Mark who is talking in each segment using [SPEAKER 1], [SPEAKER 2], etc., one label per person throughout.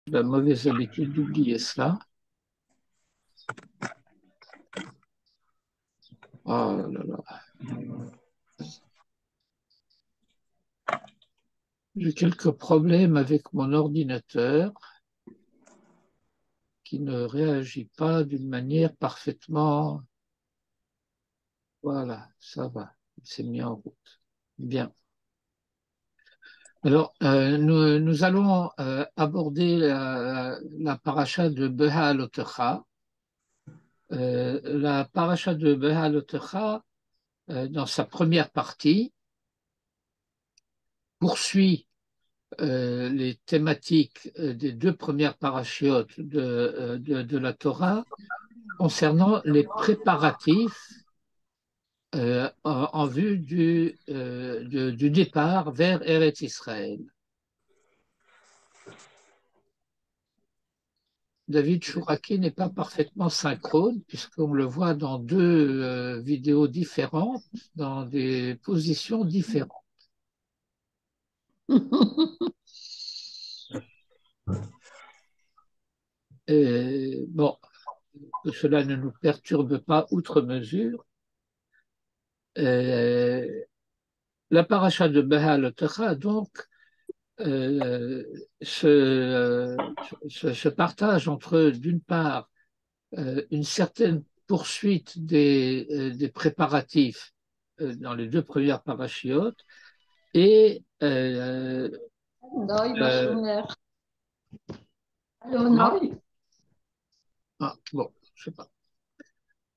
[SPEAKER 1] La mauvaise habitude d'oublier cela. Oh là là. J'ai quelques problèmes avec mon ordinateur qui ne réagit pas d'une manière parfaitement. Voilà, ça va. Il s'est mis en route. Bien. Alors, nous allons aborder la paracha de Beha'alotecha. La paracha de Beha'alotecha, dans sa première partie, poursuit les thématiques des deux premières parachiotes de la Torah concernant les préparatifs en vue du départ vers Eretz Israël. David Chouraki n'est pas parfaitement synchrone puisqu'on le voit dans deux vidéos différentes, dans des positions différentes. Et, bon, que cela ne nous perturbe pas outre mesure. La paracha de Beha'alotecha, donc, euh, se partage entre, d'une part, une certaine poursuite des préparatifs dans les deux premières parachiotes et
[SPEAKER 2] Noi,
[SPEAKER 1] euh,
[SPEAKER 2] Bashomer. Allô,
[SPEAKER 1] comment?
[SPEAKER 2] Noi.
[SPEAKER 1] Ah, bon, je sais pas.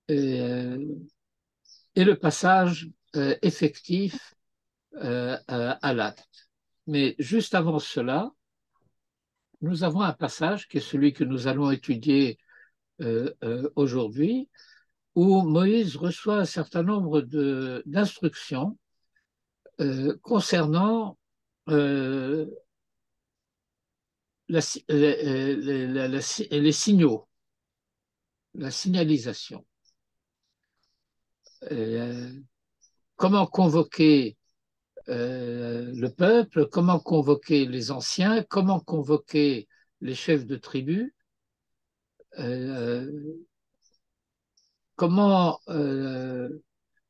[SPEAKER 1] Et le passage effectif à l'acte. Mais juste avant cela, nous avons un passage qui est celui que nous allons étudier aujourd'hui, où Moïse reçoit un certain nombre d'instructions concernant euh, les signaux, la signalisation. Euh, Comment convoquer le peuple, comment convoquer les anciens, comment convoquer les chefs de tribu, euh, comment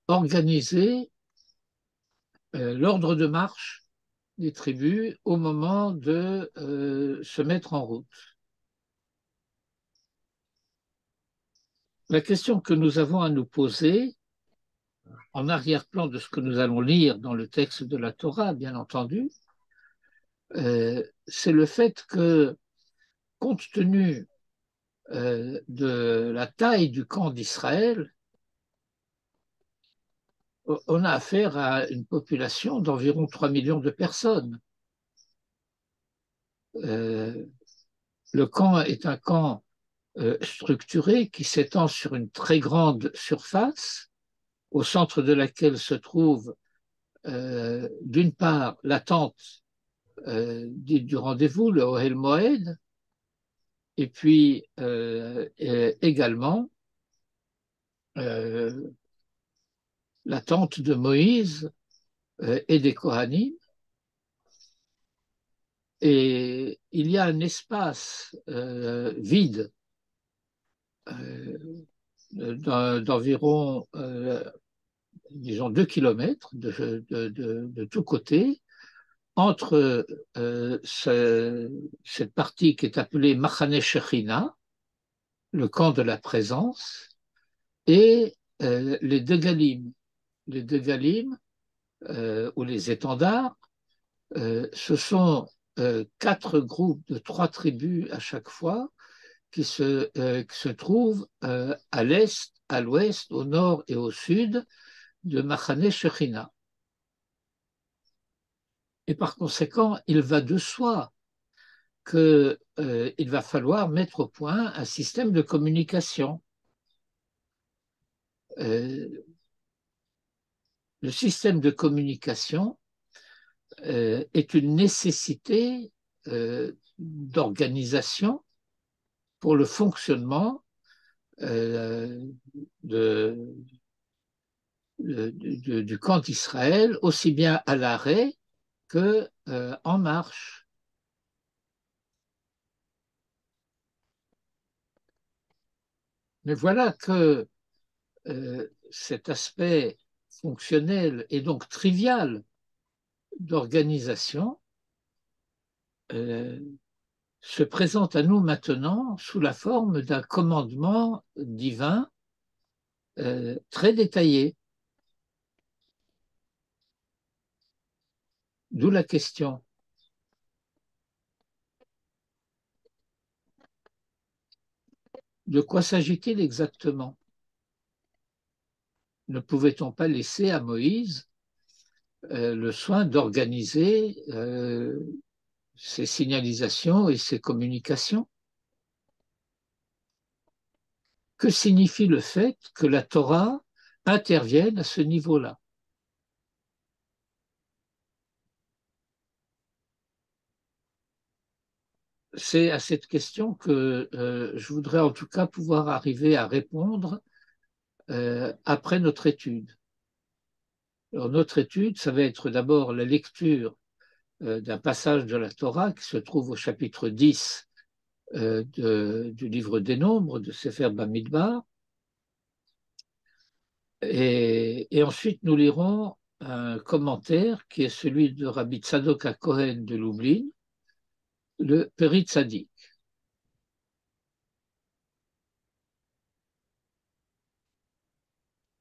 [SPEAKER 1] organiser l'ordre de marche des tribus au moment de se mettre en route. La question que nous avons à nous poser, en arrière-plan de ce que nous allons lire dans le texte de la Torah, bien entendu, c'est le fait que, compte tenu de la taille du camp d'Israël, on a affaire à une population d'environ 3 millions de personnes. Euh, le camp est un camp structuré qui s'étend sur une très grande surface, au centre de laquelle se trouve d'une part la tente dite du rendez-vous, le Ohel Moed, et puis également euh, la tente de Moïse et des Kohanim. Et il y a un espace vide d'environ, disons, 2 kilomètres de tous côtés entre cette partie qui est appelée Machane Shechina, le camp de la présence, et les deux galim. Les deux galim, ou les étendards, ce sont quatre groupes de trois tribus à chaque fois qui se trouvent à l'est, à l'ouest, au nord et au sud de Machane Shechina. Et par conséquent, il va de soi qu'il va falloir mettre au point un système de communication. Euh, le système de communication est une nécessité d'organisation pour le fonctionnement euh, de, du camp d'Israël, aussi bien à l'arrêt que en marche. Mais voilà que cet aspect fonctionnel et donc trivial d'organisation se présente à nous maintenant sous la forme d'un commandement divin très détaillé. D'où la question. De quoi s'agit-il exactement? Ne pouvait-on pas laisser à Moïse le soin d'organiser ses signalisations et ses communications? Que signifie le fait que la Torah intervienne à ce niveau-là? C'est à cette question que je voudrais en tout cas pouvoir arriver à répondre après notre étude. Alors, notre étude, ça va être d'abord la lecture d'un passage de la Torah qui se trouve au chapitre 10 du livre des Nombres, de Sefer Bamidbar. Et ensuite, nous lirons un commentaire qui est celui de Rabbi Tzadok HaKohen de Lublin, le Peri Tzadik.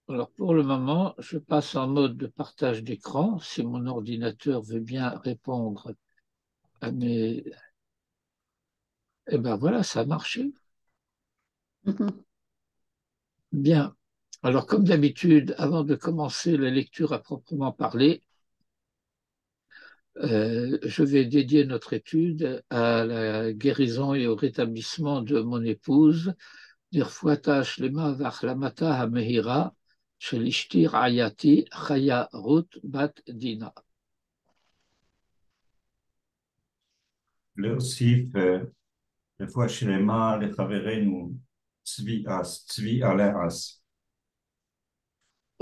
[SPEAKER 1] Alors pour le moment, je passe en mode de partage d'écran, si mon ordinateur veut bien répondre à mes... Eh bien voilà, ça a marché. Bien. Alors comme d'habitude, avant de commencer la lecture à proprement parler, je vais dédier notre étude à la guérison et au rétablissement de mon épouse, Dirfuata Shlema Vachlamata Hamehira, Shel Ishti Rayati Chaya Ruth Bat Dina.
[SPEAKER 2] להוסיף רפואה שלמה לחברנו צבי אלעס.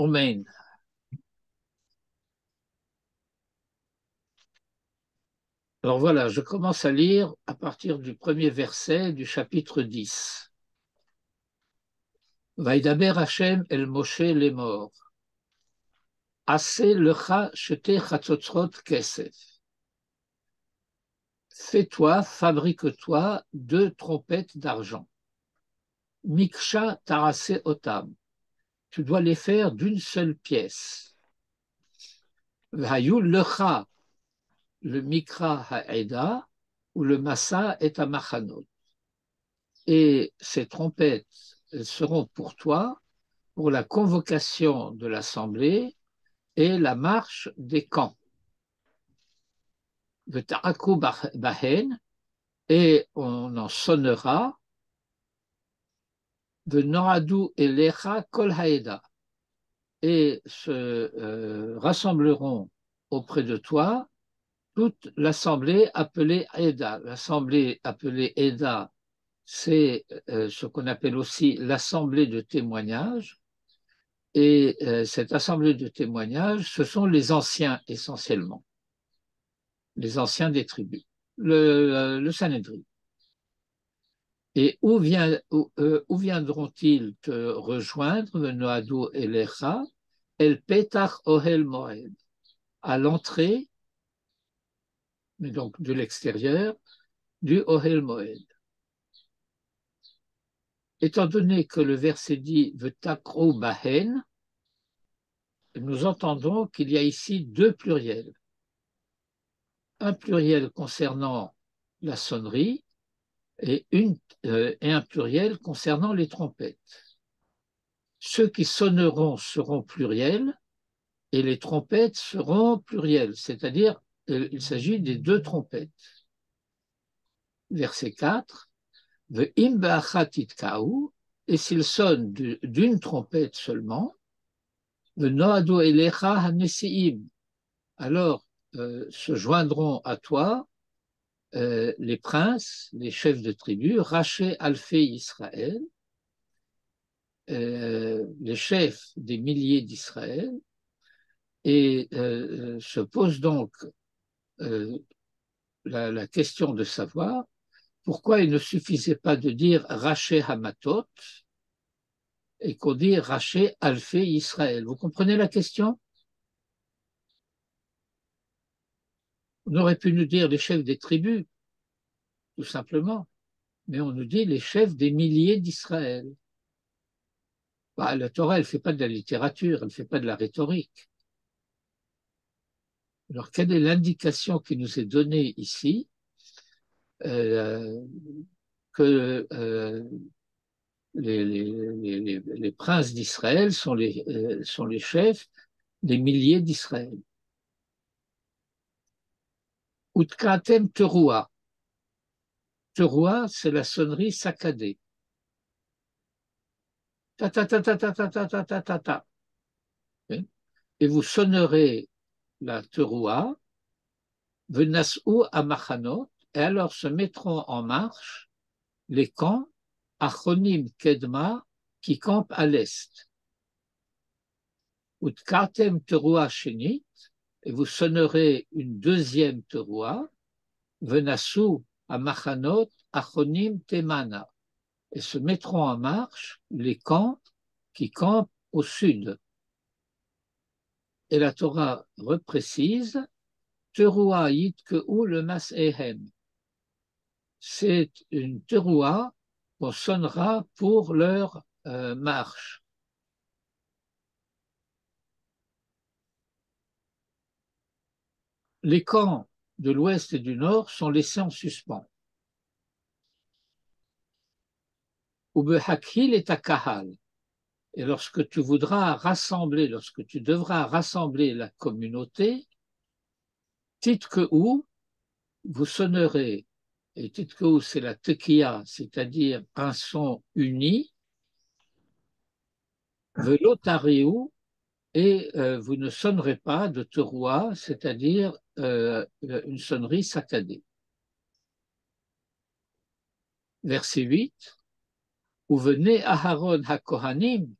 [SPEAKER 1] Amen. Alors voilà, je commence à lire à partir du premier verset du chapitre 10. Vaïdaber Hashem el Moshe lemor. Assez lecha shete chatzotzrot kesef. Fais-toi, fabrique-toi 2 trompettes d'argent. Miksha tarase otam. Tu dois les faire d'une seule pièce. Vayul lecha, le mikra ha'eda, ou le massa et amachanot. Et ces trompettes, elles seront pour toi pour la convocation de l'Assemblée et la marche des camps. Et on en sonnera kol haeda, et se rassembleront auprès de toi toute l'assemblée appelée Eda. L'assemblée appelée Eda, c'est ce qu'on appelle aussi l'assemblée de témoignage. Et cette assemblée de témoignage, ce sont les anciens essentiellement, les anciens des tribus, le Sanhédrin. Et où viendront-ils te rejoindre, le Noadou et l'Echa, El Petach Ohel Moed, à l'entrée, mais donc de l'extérieur, du Ohel Moed. Étant donné que le verset dit V'takru bahen, nous entendons qu'il y a ici 2 pluriels. Un pluriel concernant la sonnerie et un pluriel concernant les trompettes. Ceux qui sonneront seront pluriels et les trompettes seront plurielles, c'est-à-dire il s'agit des 2 trompettes. Verset 4, et s'ils sonnent d'une trompette seulement, alors se joindront à toi les princes, les chefs de tribu, Raché Alfé Israël, les chefs des milliers d'Israël, et se pose donc la question de savoir pourquoi il ne suffisait pas de dire Raché Hamatot, et qu'on dit Raché Alfé Israël. Vous comprenez la question? On aurait pu nous dire les chefs des tribus, tout simplement, mais on nous dit les chefs des milliers d'Israël. Bah, la Torah, elle ne fait pas de la littérature, elle ne fait pas de la rhétorique. Alors, quelle est l'indication qui nous est donnée ici que les princes d'Israël sont les chefs des milliers d'Israël. Utkatem teroua. Teroua, c'est la sonnerie saccadée. Ta ta ta ta ta ta ta ta ta ta ta. Et vous sonnerez la teroua, venasou amachanot, et alors se mettront en marche les camps Achonim Kedma qui campent à l'est. Utkatem teroua shenit, et vous sonnerez une deuxième teroua, venasou amachanot Achonim Temana, et se mettront en marche les camps qui campent au sud. Et la Torah reprécise teroua yitkeu le mas ehem. C'est une teroua qu'on sonnera pour leur marche. Les camps de l'ouest et du nord sont laissés en suspens. Ubehakil et Takahal. Et lorsque tu devras rassembler la communauté, titkeu, vous sonnerez, et titkeu c'est la tekiya, c'est-à-dire un son uni, velotariou, et vous ne sonnerez pas de teroua, c'est-à-dire une sonnerie saccadée. Verset 8, où venez Aharon ha-Kohanim,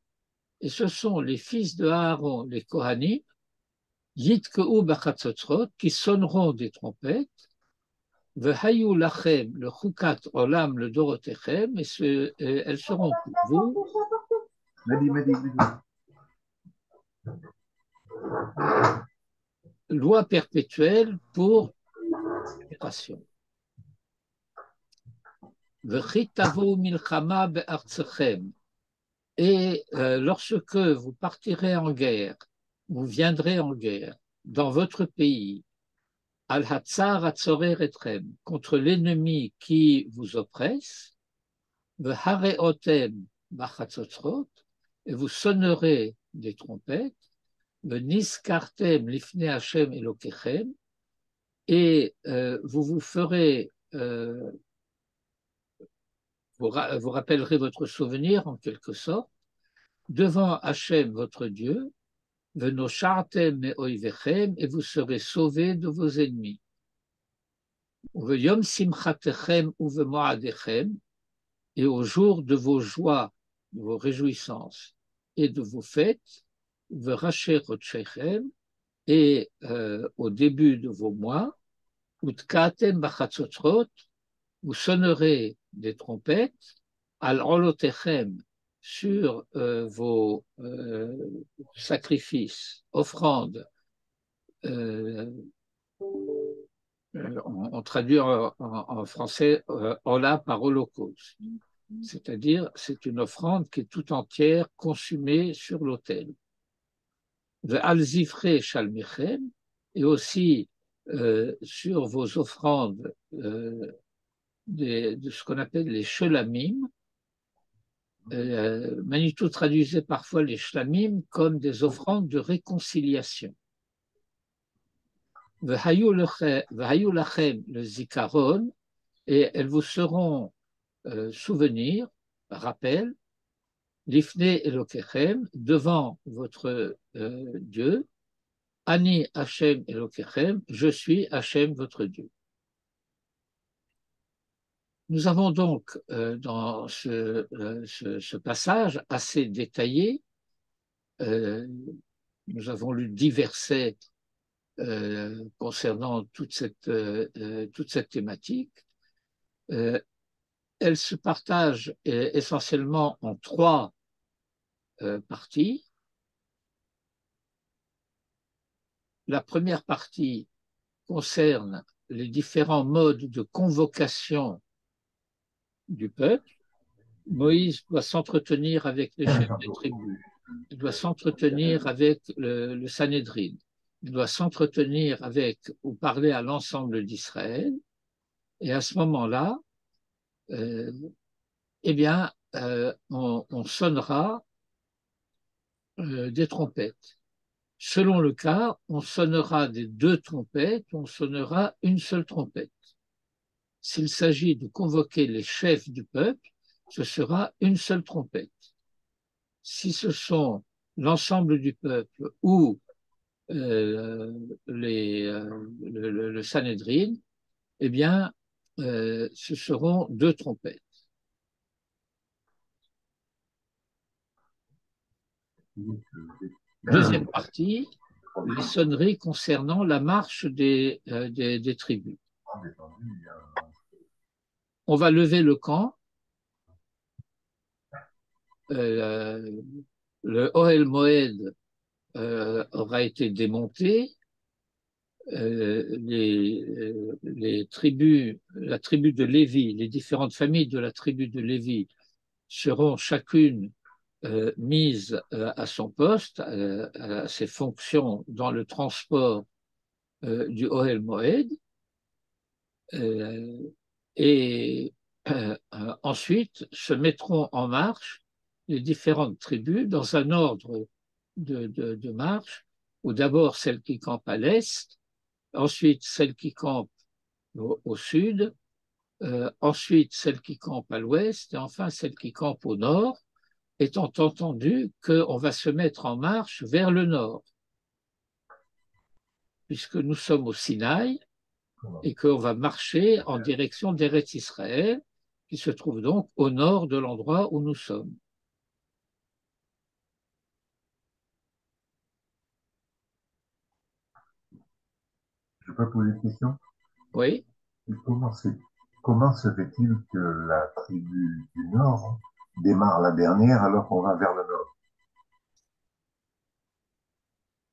[SPEAKER 1] et ce sont les fils de Aaron, les Kohanim, yitkeu bachatzotzrot, qui sonneront des trompettes, vehayu lachem, le chukat olam, le dorotechem, et elles seront pour vous loi perpétuelle pour les générations. Et lorsque vous partirez en guerre, vous viendrez en guerre dans votre pays, contre l'ennemi qui vous oppresse, et vous sonnerez des trompettes, et vous vous ferez vous rappellerez votre souvenir en quelque sorte, devant Hachem votre Dieu, et vous serez sauvés de vos ennemis. Et au jour de vos joies, de vos réjouissances et de vos fêtes, et au début de vos mois, vous sonnerez des trompettes, al-olotechem, sur vos sacrifices, offrandes. On traduit en français Ola par holocauste. C'est-à-dire, c'est une offrande qui est tout entière consumée sur l'autel. Al-zifre shalmichem, et aussi sur vos offrandes de ce qu'on appelle les shelamim. Manitou traduisait parfois les shlamim comme des offrandes de réconciliation. V'hayu lachem le zikaron, et elles vous seront souvenirs, rappel, l'ifne elokechem, devant votre Dieu, ani Hachem elokechem, je suis Hachem votre Dieu. Nous avons donc dans ce passage assez détaillé, nous avons lu divers versets concernant toute cette thématique. Elle se partage essentiellement en trois parties. La première partie concerne les différents modes de convocation du peuple. Moïse doit s'entretenir avec les chefs des tribus. Il doit s'entretenir avec le Sanhédrin. Il doit s'entretenir avec ou parler à l'ensemble d'Israël. Et à ce moment-là, eh bien, on sonnera des trompettes. Selon le cas, on sonnera des deux trompettes, on sonnera une seule trompette. S'il s'agit de convoquer les chefs du peuple, ce sera une seule trompette. Si ce sont l'ensemble du peuple ou le Sanhédrin, eh bien, ce seront deux trompettes. Deuxième partie, les sonneries concernant la marche des tribus. On va lever le camp. Le Ohel Moed aura été démonté. Les tribus, la tribu de Lévi, les différentes familles de la tribu de Lévi seront chacune mises à son poste, à ses fonctions dans le transport du Ohel Moed. Et ensuite se mettront en marche les différentes tribus dans un ordre de marche, où d'abord celles qui campent à l'est, ensuite celles qui campent au sud, ensuite celles qui campent à l'ouest, et enfin celles qui campent au nord, étant entendu qu'on va se mettre en marche vers le nord, puisque nous sommes au Sinaï, et qu'on va marcher en direction d'Eretz Israël, qui se trouve donc au nord de l'endroit où nous sommes.
[SPEAKER 3] Je peux poser une question?
[SPEAKER 1] Oui.
[SPEAKER 3] Comment se fait-il que la tribu du Nord démarre la dernière alors qu'on va vers le Nord?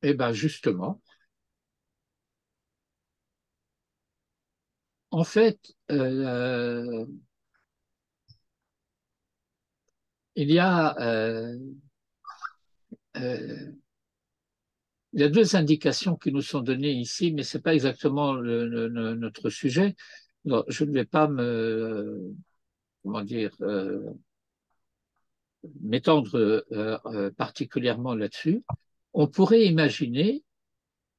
[SPEAKER 1] Eh bien, justement, en fait, il y a il y a deux indications qui nous sont données ici, mais ce n'est pas exactement notre sujet. Donc, je ne vais pas comment dire, m'étendre particulièrement là-dessus. On pourrait imaginer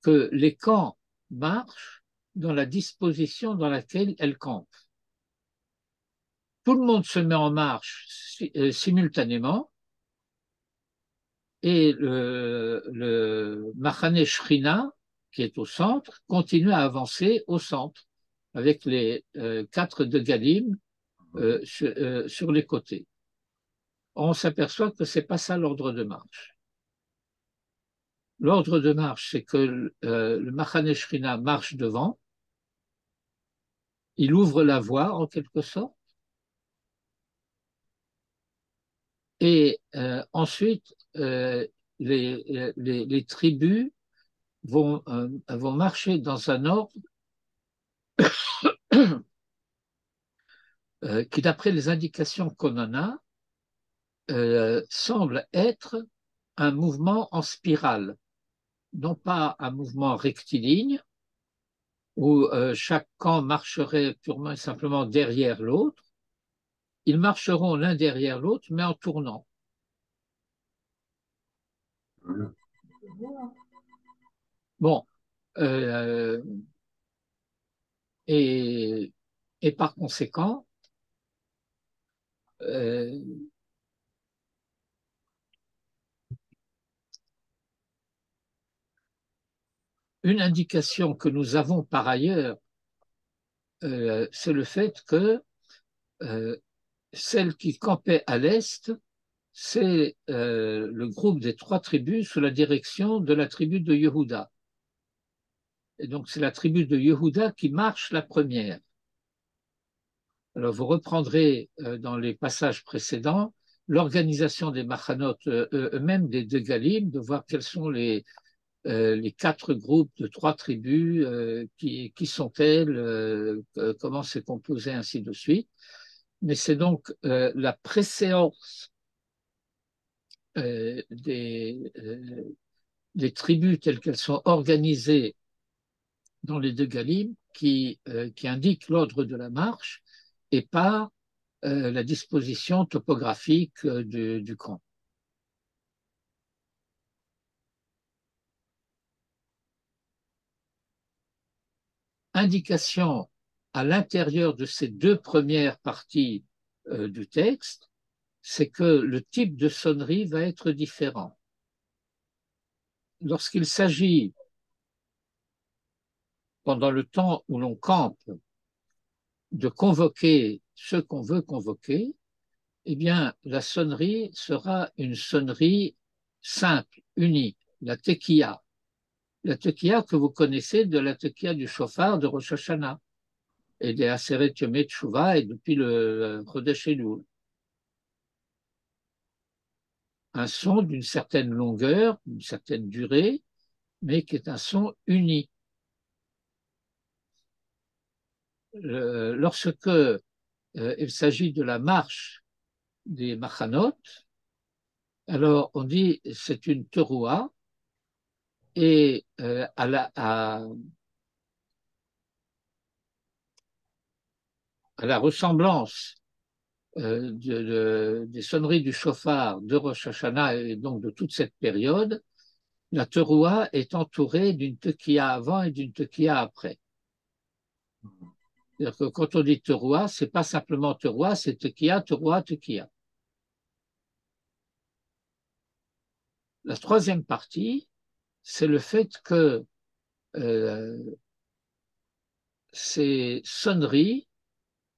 [SPEAKER 1] que les camps marchent dans la disposition dans laquelle elles campent. Tout le monde se met en marche simultanément et le Machane Shrina, qui est au centre, continue à avancer au centre avec les 4 de Galim sur les côtés. On s'aperçoit que ce n'est pas ça l'ordre de marche. L'ordre de marche, c'est que le Machane Shrina marche devant, il ouvre la voie en quelque sorte, et ensuite les tribus vont marcher dans un ordre qui, d'après les indications qu'on en a, semble être un mouvement en spirale, non pas un mouvement rectiligne, où chaque camp marcherait purement et simplement derrière l'autre. Ils marcheront l'un derrière l'autre, mais en tournant. Bon, euh, et par conséquent, une indication que nous avons par ailleurs, c'est le fait que celle qui campait à l'est, c'est le groupe des 3 tribus sous la direction de la tribu de Yehuda. Et donc c'est la tribu de Yehuda qui marche la première. Alors vous reprendrez dans les passages précédents l'organisation des machanot eux-mêmes, des deux galim, de voir quels sont les 4 groupes de 3 tribus, qui sont-elles, comment c'est composé, ainsi de suite. Mais c'est donc la préséance des tribus telles qu'elles sont organisées dans les deux galim qui indique l'ordre de la marche et pas la disposition topographique du camp. Indication à l'intérieur de ces 2 premières parties du texte, c'est que le type de sonnerie va être différent. Lorsqu'il s'agit, pendant le temps où l'on campe, de convoquer ceux qu'on veut convoquer, eh bien, la sonnerie sera une sonnerie simple, unie, la tekiya. La tekiya que vous connaissez de la tekiya du shofar de Rosh Hashanah et des Aseret Yom Teshuvah et depuis le Chodesh Elul. Un son d'une certaine longueur, d'une certaine durée, mais qui est un son uni. Lorsque il s'agit de la marche des machanot, alors on dit c'est une teroua et à la ressemblance des sonneries du shofar de Rosh Hashanah et donc de toute cette période, la teroua est entourée d'une tekiya avant et d'une tekiya après. C'est-à-dire que quand on dit teroua, c'est pas simplement teroua, c'est tekiya, teroua, tekiya. La troisième partie, c'est le fait que ces sonneries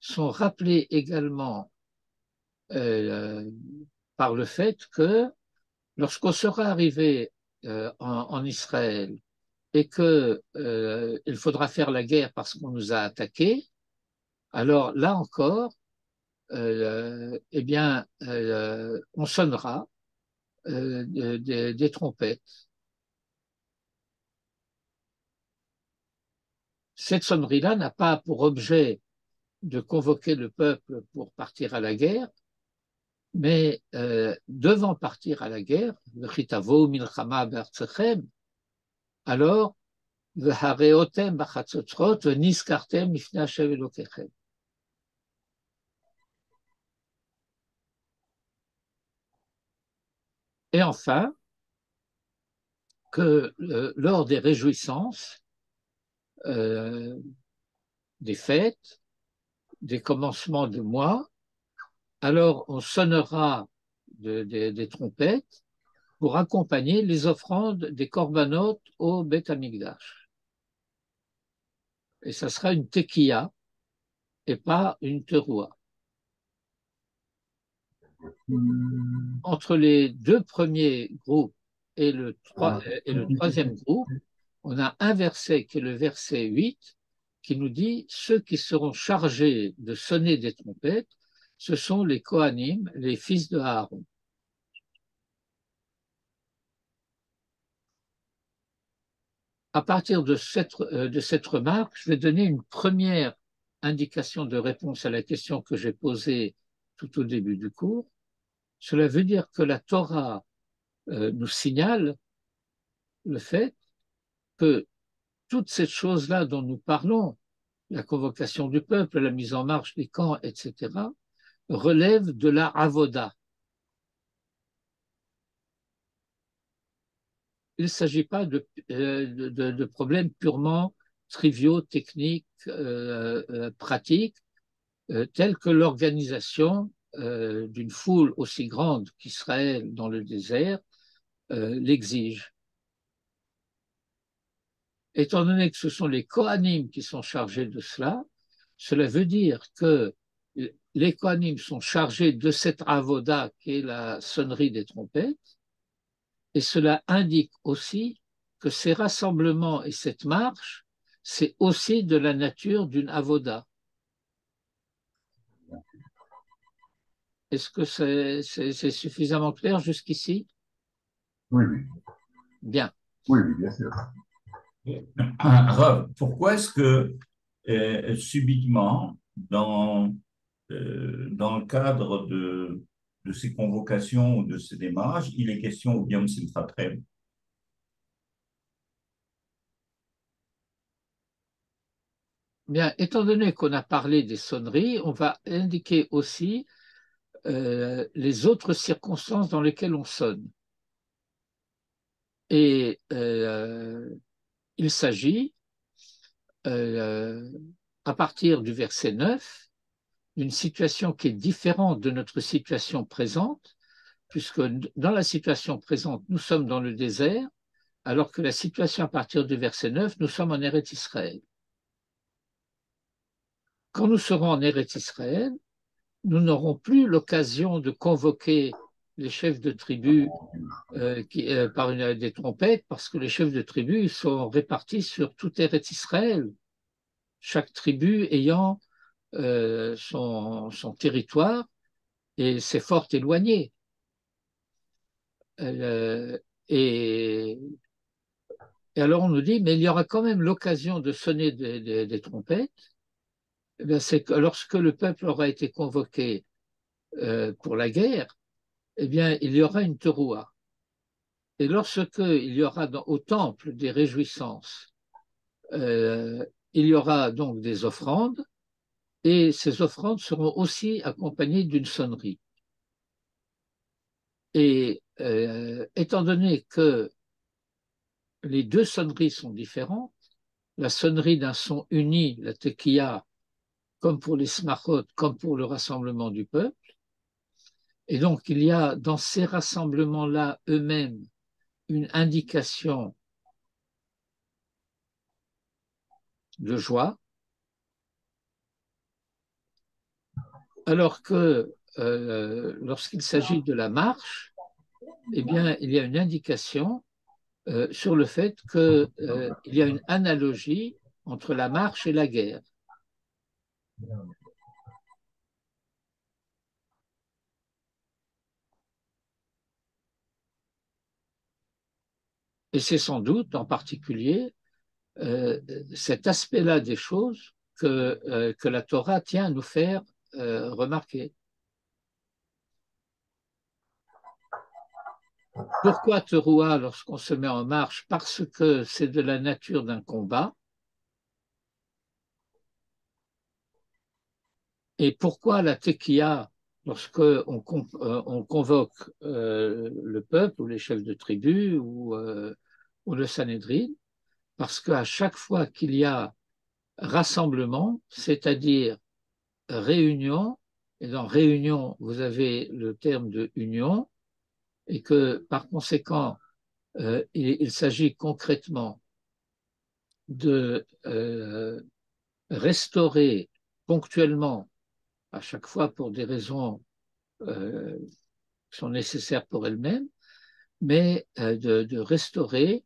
[SPEAKER 1] sont rappelées également par le fait que lorsqu'on sera arrivé en Israël et qu'il faudra faire la guerre parce qu'on nous a attaqués, alors là encore, eh bien, on sonnera des trompettes. Cette sonnerie-là n'a pas pour objet de convoquer le peuple pour partir à la guerre, mais devant partir à la guerre, alors, et enfin, que lors des réjouissances, des fêtes, des commencements de mois, alors on sonnera des trompettes pour accompagner les offrandes des korbanot au Beth Amikdash. Et ça sera une tekiya et pas une teroua. Entre les 2 premiers groupes et le troisième groupe, on a un verset qui est le verset 8 qui nous dit « Ceux qui seront chargés de sonner des trompettes, ce sont les Kohanim, les fils de Aaron. » À partir de cette remarque, je vais donner une première indication de réponse à la question que j'ai posée tout au début du cours. Cela veut dire que la Torah nous signale le fait que toutes ces choses-là dont nous parlons, la convocation du peuple, la mise en marche des camps, etc., relèvent de la avoda. Il ne s'agit pas de problèmes purement triviaux, techniques, pratiques, tels que l'organisation d'une foule aussi grande qu'Israël dans le désert l'exige. Étant donné que ce sont les Kohanim qui sont chargés de cela, cela veut dire que les Kohanim sont chargés de cette avoda qui est la sonnerie des trompettes, et cela indique aussi que ces rassemblements et cette marche, c'est aussi de la nature d'une avoda. Est-ce que c'est suffisamment clair jusqu'ici?
[SPEAKER 3] Oui, oui,
[SPEAKER 1] Bien.
[SPEAKER 3] oui, oui, bien sûr.
[SPEAKER 2] Rav, pourquoi est-ce que subitement, dans le cadre de ces convocations ou de ces démarches, il est question au Yom Simchat Torah?
[SPEAKER 1] Bien, étant donné qu'on a parlé des sonneries, on va indiquer aussi les autres circonstances dans lesquelles on sonne. Et il s'agit, euh, à partir du verset 9, d'une situation qui est différente de notre situation présente, puisque dans la situation présente, nous sommes dans le désert, alors que la situation à partir du verset 9, nous sommes en Eretz Israël. Quand nous serons en Eretz Israël, nous n'aurons plus l'occasion de convoquer les chefs de tribu par des trompettes, parce que les chefs de tribu sont répartis sur tout Eretz Israël, chaque tribu ayant son territoire et c'est fort éloigné. Euh, et, et alors on nous dit, mais il y aura quand même l'occasion de sonner des trompettes. Eh bien, c'est que lorsque le peuple aura été convoqué pour la guerre, eh bien, il y aura une teroua. Et lorsque il y aura au temple des réjouissances, euh, il y aura donc des offrandes, et ces offrandes seront aussi accompagnées d'une sonnerie. Et étant donné que les deux sonneries sont différentes, la sonnerie d'un son uni, la tekiya, comme pour les smachot, comme pour le rassemblement du peuple, et donc il y a dans ces rassemblements-là eux-mêmes une indication de joie, alors que lorsqu'il s'agit de la marche, eh bien, il y a une indication sur le fait qu'il y a une analogie entre la marche et la guerre. Et c'est sans doute en particulier euh, cet aspect-là des choses que la Torah tient à nous faire remarquer. Pourquoi terouah lorsqu'on se met en marche? Parce que c'est de la nature d'un combat. Et pourquoi la tekiya lorsqu'on on convoque le peuple ou les chefs de tribu ou le Sanhédrin? Parce qu'à chaque fois qu'il y a rassemblement, c'est-à-dire réunion, et dans réunion, vous avez le terme de union, et que par conséquent, il s'agit concrètement de restaurer ponctuellement, à chaque fois pour des raisons qui sont nécessaires pour elles-mêmes, mais de restaurer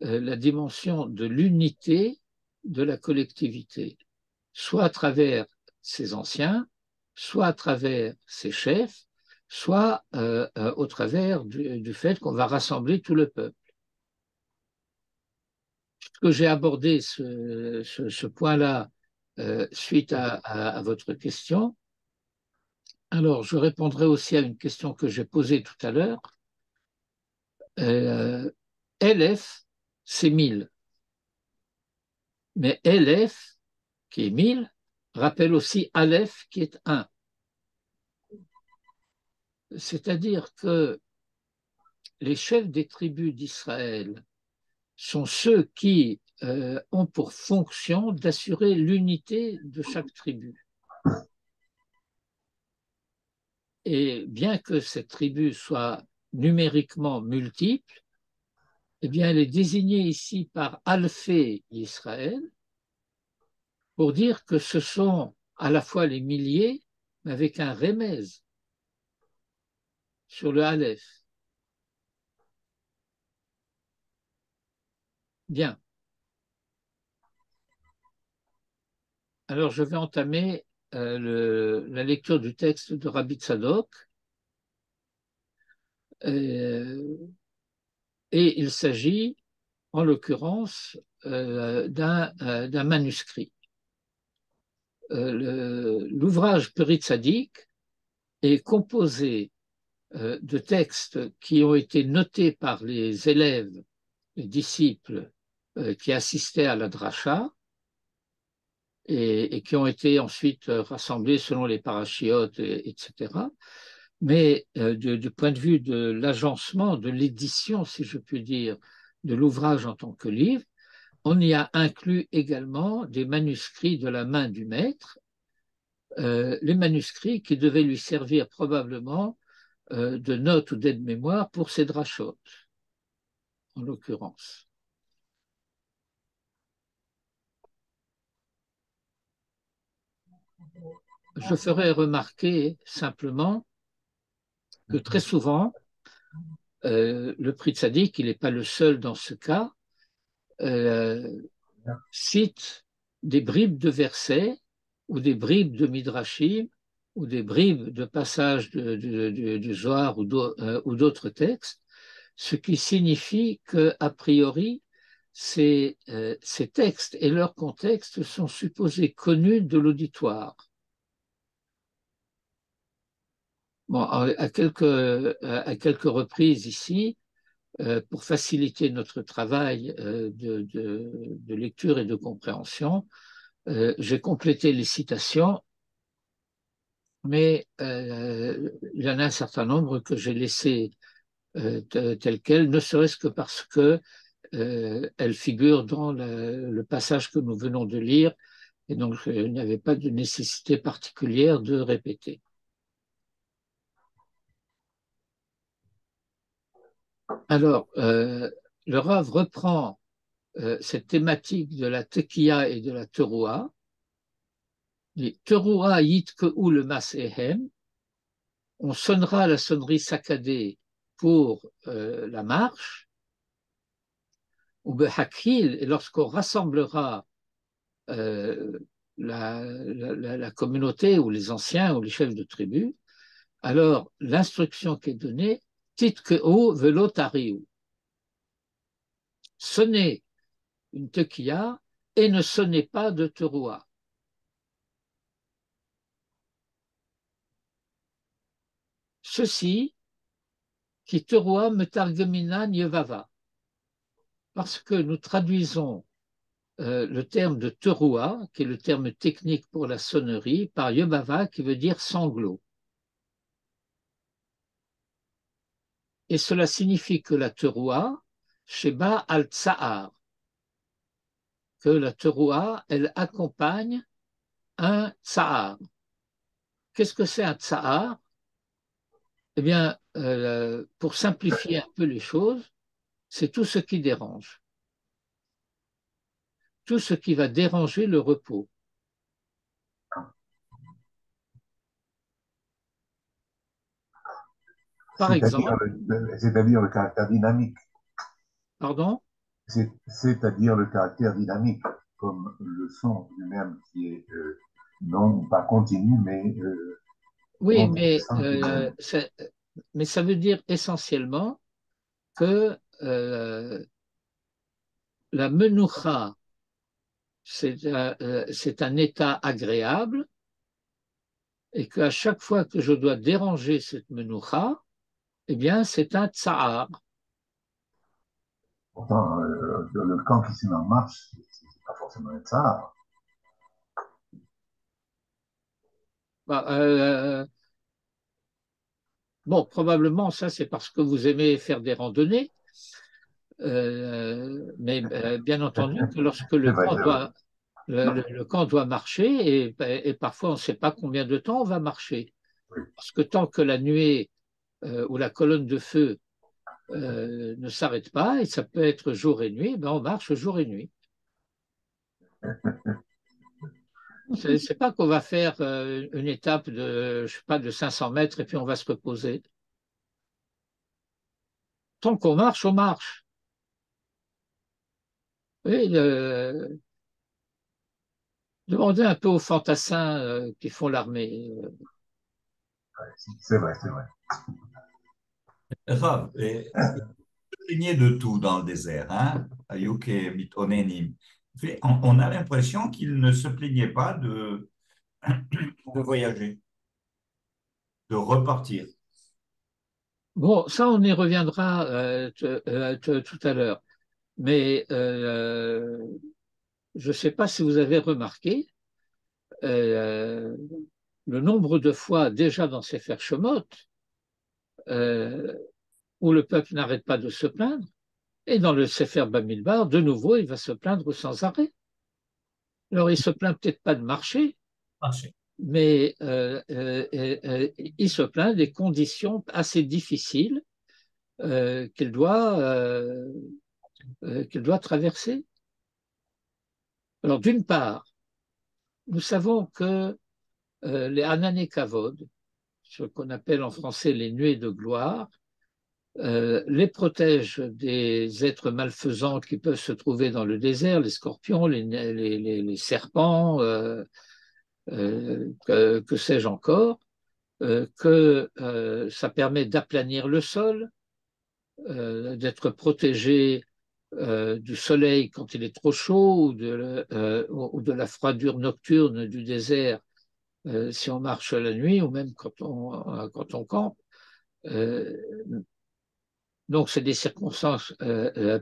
[SPEAKER 1] la dimension de l'unité de la collectivité, soit à travers ses anciens, soit à travers ses chefs, soit au travers du fait qu'on va rassembler tout le peuple. Que j'ai abordé ce point-là suite à votre question. Alors, je répondrai aussi à une question que j'ai posée tout à l'heure. LF, c'est 1000. Mais LF, qui est 1000, rappelle aussi Aleph, qui est 1. C'est-à-dire que les chefs des tribus d'Israël sont ceux qui ont pour fonction d'assurer l'unité de chaque tribu. Et bien que cette tribu soit numériquement multiple, eh bien, elle est désignée ici par Alphée Israël pour dire que ce sont à la fois les milliers, mais avec un remez sur le Aleph. Bien. Alors, je vais entamer la lecture du texte de Rabbi Tzadok, et il s'agit en l'occurrence d'un manuscrit. L'ouvrage Peri Tzadik est composé de textes qui ont été notés par les élèves, les disciples qui assistaient à la dracha et qui ont été ensuite rassemblés selon les parachiotes, etc. Mais du point de vue de l'agencement, de l'édition, si je puis dire, de l'ouvrage en tant que livre, on y a inclus également des manuscrits de la main du maître, les manuscrits qui devaient lui servir probablement de notes ou d'aide-mémoire pour ses drachotes, en l'occurrence. Je ferai remarquer simplement que très souvent, le Pri Tzadik, il n'est pas le seul dans ce cas, cite des bribes de versets ou des bribes de midrashim ou des bribes de passages du Zohar ou d'autres textes, ce qui signifie qu'a priori, ces textes et leur contexte sont supposés connus de l'auditoire. Bon, à quelques reprises ici, pour faciliter notre travail de lecture et de compréhension, j'ai complété les citations, mais il y en a un certain nombre que j'ai laissées telles quelles, ne serait-ce que parce que elles figurent dans le passage que nous venons de lire, et donc il n'y avait pas de nécessité particulière de répéter. Alors, le Rav reprend cette thématique de la tekiya et de la teroua. Les teroua yitke'u le masehem, on sonnera la sonnerie saccadée pour la marche, ou behakil, et lorsqu'on rassemblera la communauté ou les anciens ou les chefs de tribu, alors l'instruction qui est donnée, titke'u velotariu, sonnez une tekiya et ne sonnez pas de teroua. Ceci, qui teroua metargemina nyevava, parce que nous traduisons le terme de teroua, qui est le terme technique pour la sonnerie, par yevava, qui veut dire sanglot. Et cela signifie que la teroua, sheba al tsahar, que la teroua, elle accompagne un tsahar. Qu'est-ce que c'est un tsahar? Eh bien, pour simplifier un peu les choses, c'est tout ce qui dérange. Tout ce qui va déranger le repos. Par exemple,
[SPEAKER 3] c'est-à-dire le caractère dynamique.
[SPEAKER 1] pardon?
[SPEAKER 3] C'est-à-dire le caractère dynamique, comme le son lui-même qui est non pas continu, mais
[SPEAKER 1] Oui, mais ça veut dire essentiellement que la menoucha, c'est un état agréable et qu'à chaque fois que je dois déranger cette menoucha, eh bien, c'est un tsahar.
[SPEAKER 3] pourtant le camp qui se met en marche, c'est pas forcément ça.
[SPEAKER 1] Bah, bon, probablement, ça, c'est parce que vous aimez faire des randonnées, mais bien entendu que lorsque
[SPEAKER 3] C'est vrai, c'est vrai.
[SPEAKER 1] le camp doit marcher, et parfois on ne sait pas combien de temps on va marcher.
[SPEAKER 3] Oui.
[SPEAKER 1] Parce que tant que la nuée ou la colonne de feu ne s'arrête pas, et ça peut être jour et nuit, ben on marche jour et nuit. C'est pas qu'on va faire une étape de, je sais pas, de 500 mètres et puis on va se reposer. Tant qu'on marche, on marche. Oui, Demandez un peu aux fantassins qui font l'armée.
[SPEAKER 3] C'est vrai, c'est vrai.
[SPEAKER 2] Rav, plaignait de tout dans le désert, hein? Ayuk et Mitonenim. On a l'impression qu'il ne se plaignait pas de voyager, de repartir.
[SPEAKER 1] Bon, ça, on y reviendra tout à l'heure. Mais je ne sais pas si vous avez remarqué euh, le nombre de fois déjà dans Sefer Shemot euh, où le peuple n'arrête pas de se plaindre, et dans le Sefer Bamidbar, de nouveau, il va se plaindre sans arrêt. Alors, il se plaint peut-être pas de marcher,
[SPEAKER 2] Marcher.
[SPEAKER 1] mais il se plaint des conditions assez difficiles qu'il doit traverser. Alors, d'une part, nous savons que les Anané Kavod, ce qu'on appelle en français les nuées de gloire, les protègent des êtres malfaisants qui peuvent se trouver dans le désert, les scorpions, les serpents, que sais-je encore, que ça permet d'aplanir le sol, d'être protégé du soleil quand il est trop chaud ou de la froidure nocturne du désert si on marche la nuit ou même quand on campe. Euh, donc, c'est des circonstances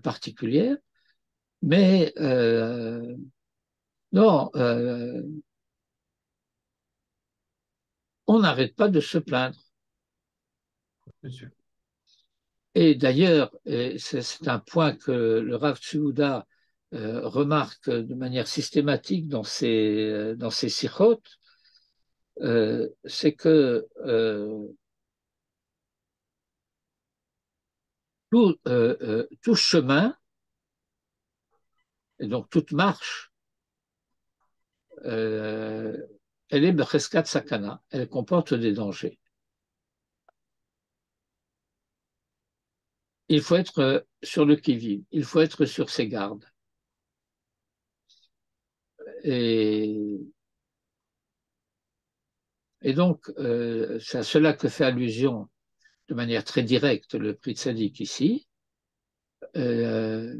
[SPEAKER 1] particulières, mais non, on n'arrête pas de se plaindre.
[SPEAKER 2] C'est sûr.
[SPEAKER 1] Et d'ailleurs, c'est un point que le Rav Tsouda remarque de manière systématique dans ses sikhot, c'est que tout chemin, et donc toute marche, elle est becheskat sakana, elle comporte des dangers. Il faut être sur le qui-vive, il faut être sur ses gardes. Et, et donc, c'est à cela que fait allusion de manière très directe le prix de Sadiq ici. Eh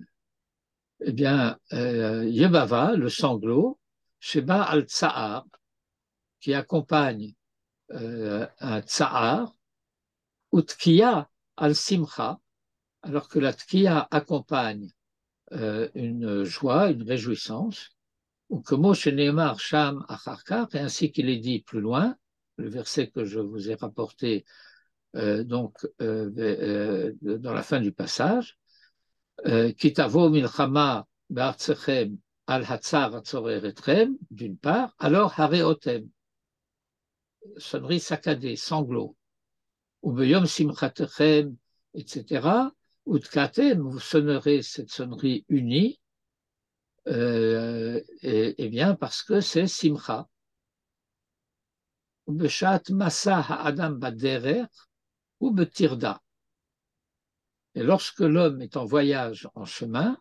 [SPEAKER 1] bien, Yebava, le sanglot, Sheba al-Tsa'ar, qui accompagne un Tsa'ar, ou Tkiya al-Simcha, alors que la Tkiya accompagne une joie, une réjouissance, ou que Moshe Neymar Sham Acharkar, et ainsi qu'il est dit plus loin, le verset que je vous ai rapporté dans la fin du passage, Kitavo milchama be'artsechem al hatzar atzorer etrem, d'une part, alors hareotem, sonnerie saccadée, sanglot, ou beyom simchatechem, etc., ou tkatem, vous sonnerez cette sonnerie unie, et bien parce que c'est simcha. Ou beshat massa ha'adam baderer, ou betirda. Et lorsque l'homme est en voyage en chemin,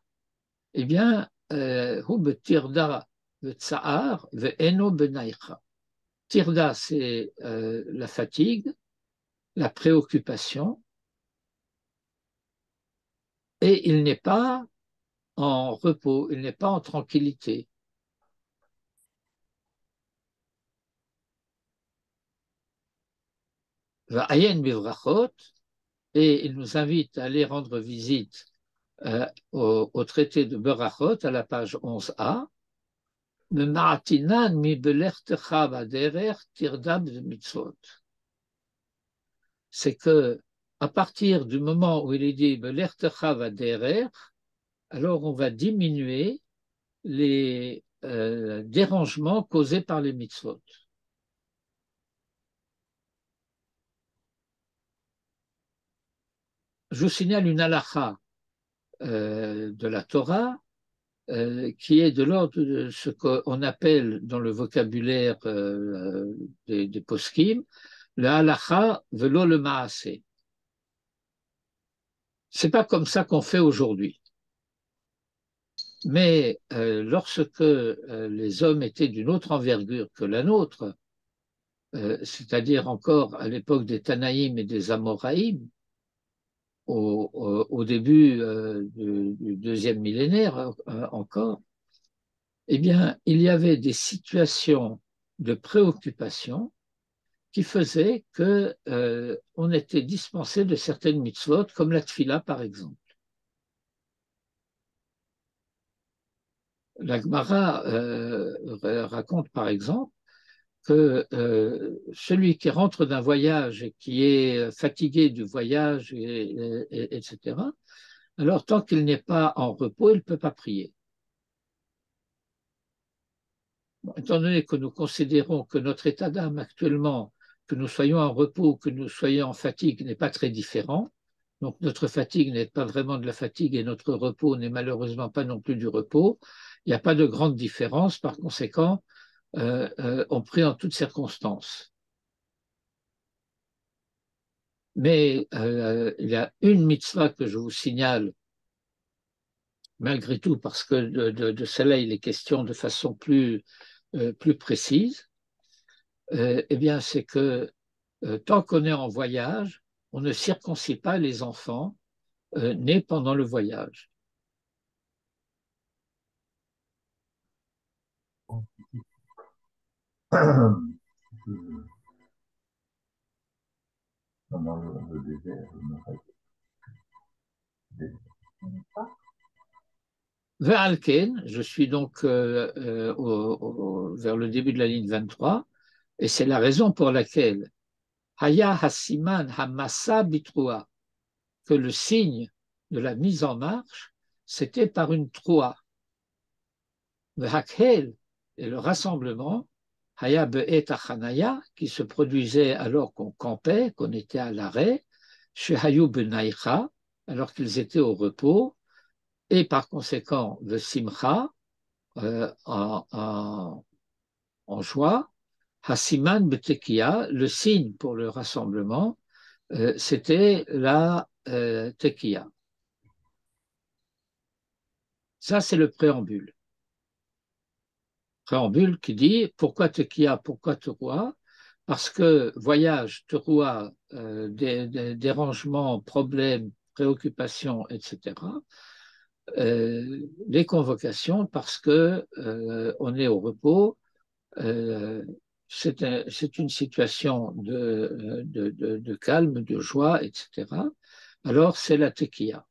[SPEAKER 1] eh bien, hu betirda ve'tsa'ar ve'eno benaicha. Tirda, c'est la fatigue, la préoccupation, et il n'est pas en repos, il n'est pas en tranquillité. Va'ayen bivrachot, et il nous invite à aller rendre visite au traité de Berachot, à la page 11a, c'est que à partir du moment où il est dit alors on va diminuer les dérangements causés par les mitzvot. Je vous signale une halakha de la Torah qui est de l'ordre de ce qu'on appelle dans le vocabulaire des poskim le halakha velo le maaseh. C'est pas comme ça qu'on fait aujourd'hui. Mais lorsque les hommes étaient d'une autre envergure que la nôtre, c'est-à-dire encore à l'époque des Tanaïm et des Amoraïm, au début du deuxième millénaire encore, eh bien, il y avait des situations de préoccupation qui faisaient que on était dispensé de certaines mitzvot, comme la tfila par exemple. La Gemara raconte par exemple que celui qui rentre d'un voyage et qui est fatigué du voyage, etc., alors tant qu'il n'est pas en repos, il ne peut pas prier. Bon, étant donné que nous considérons que notre état d'âme actuellement, que nous soyons en repos, que nous soyons en fatigue, n'est pas très différent, donc notre fatigue n'est pas vraiment de la fatigue et notre repos n'est malheureusement pas non plus du repos, il n'y a pas de grande différence, par conséquent, on prie en toutes circonstances. Mais il y a une mitzvah que je vous signale, malgré tout, parce que de cela il est question de façon plus précise, eh bien, c'est que tant qu'on est en voyage, on ne circoncis pas les enfants nés pendant le voyage.
[SPEAKER 3] Dans le désert,
[SPEAKER 1] Ve'alken, je suis donc vers le début de la ligne 23, et c'est la raison pour laquelle Haya Hasiman Hamasa Bitroua, que le signe de la mise en marche, c'était par une troua. Ve'hakhel, et le rassemblement, Haya Be'et Achanaya, qui se produisait alors qu'on campait, qu'on était à l'arrêt, chez Hayu Benaïcha, alors qu'ils étaient au repos, et par conséquent, le Simcha, en joie, Hasiman Betekia, le signe pour le rassemblement, c'était la Tekia. Ça, c'est le préambule. Préambule qui dit pourquoi Tekia, pourquoi Teroua? Parce que voyage, Teroua, dérangements, problèmes, préoccupations, etc. Les convocations parce que on est au repos. C'est une situation de calme, de joie, etc. Alors, c'est la tequilla.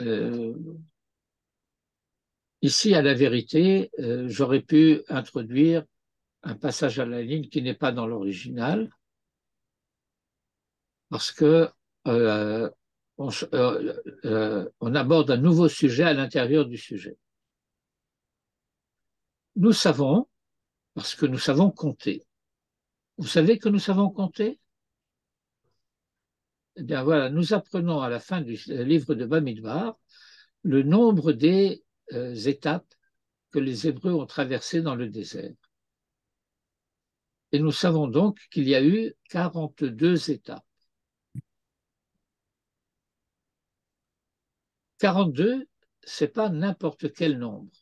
[SPEAKER 1] Euh, Ici, à la vérité, j'aurais pu introduire un passage à la ligne qui n'est pas dans l'original, parce que euh, on aborde un nouveau sujet à l'intérieur du sujet. Nous savons, parce que nous savons compter. Vous savez que nous savons compter? Eh bien voilà, nous apprenons à la fin du livre de Bamidbar le nombre des étapes que les Hébreux ont traversées dans le désert. Et nous savons donc qu'il y a eu 42 étapes. 42, ce n'est pas n'importe quel nombre.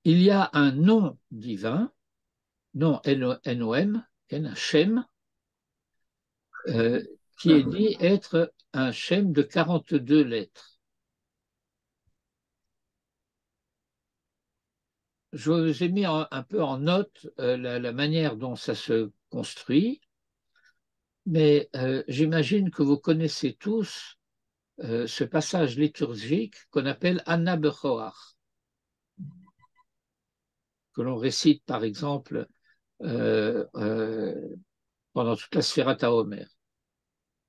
[SPEAKER 1] Il y a un nom divin, nom N-O-M, un Shem, qui est dit être un Shem de 42 lettres. Je vous ai mis un peu en note la manière dont ça se construit, mais j'imagine que vous connaissez tous ce passage liturgique qu'on appelle Anna Bechoach, que l'on récite par exemple pendant toute la Sfirat HaOmer.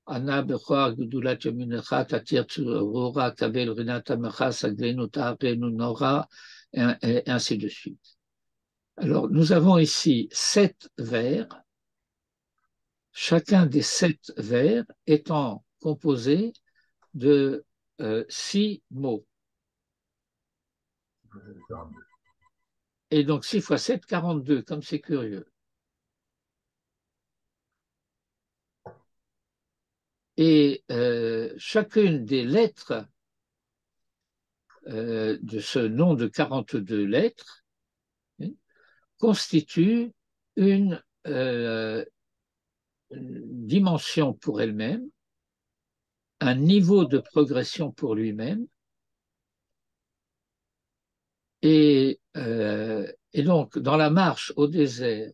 [SPEAKER 1] Anna Bechoach Gudulat Yominecha Tatir Tzurura Kabel Rinata Mecha Saglenu Ta'arenu Nora, et ainsi de suite. Alors, nous avons ici 7 vers, chacun des 7 vers étant composé de 6 mots. Et donc 6 fois 7, 42, comme c'est curieux. chacune des lettres de ce nom de 42 lettres constitue une dimension pour elle-même, un niveau de progression pour lui-même, et donc dans la marche au désert,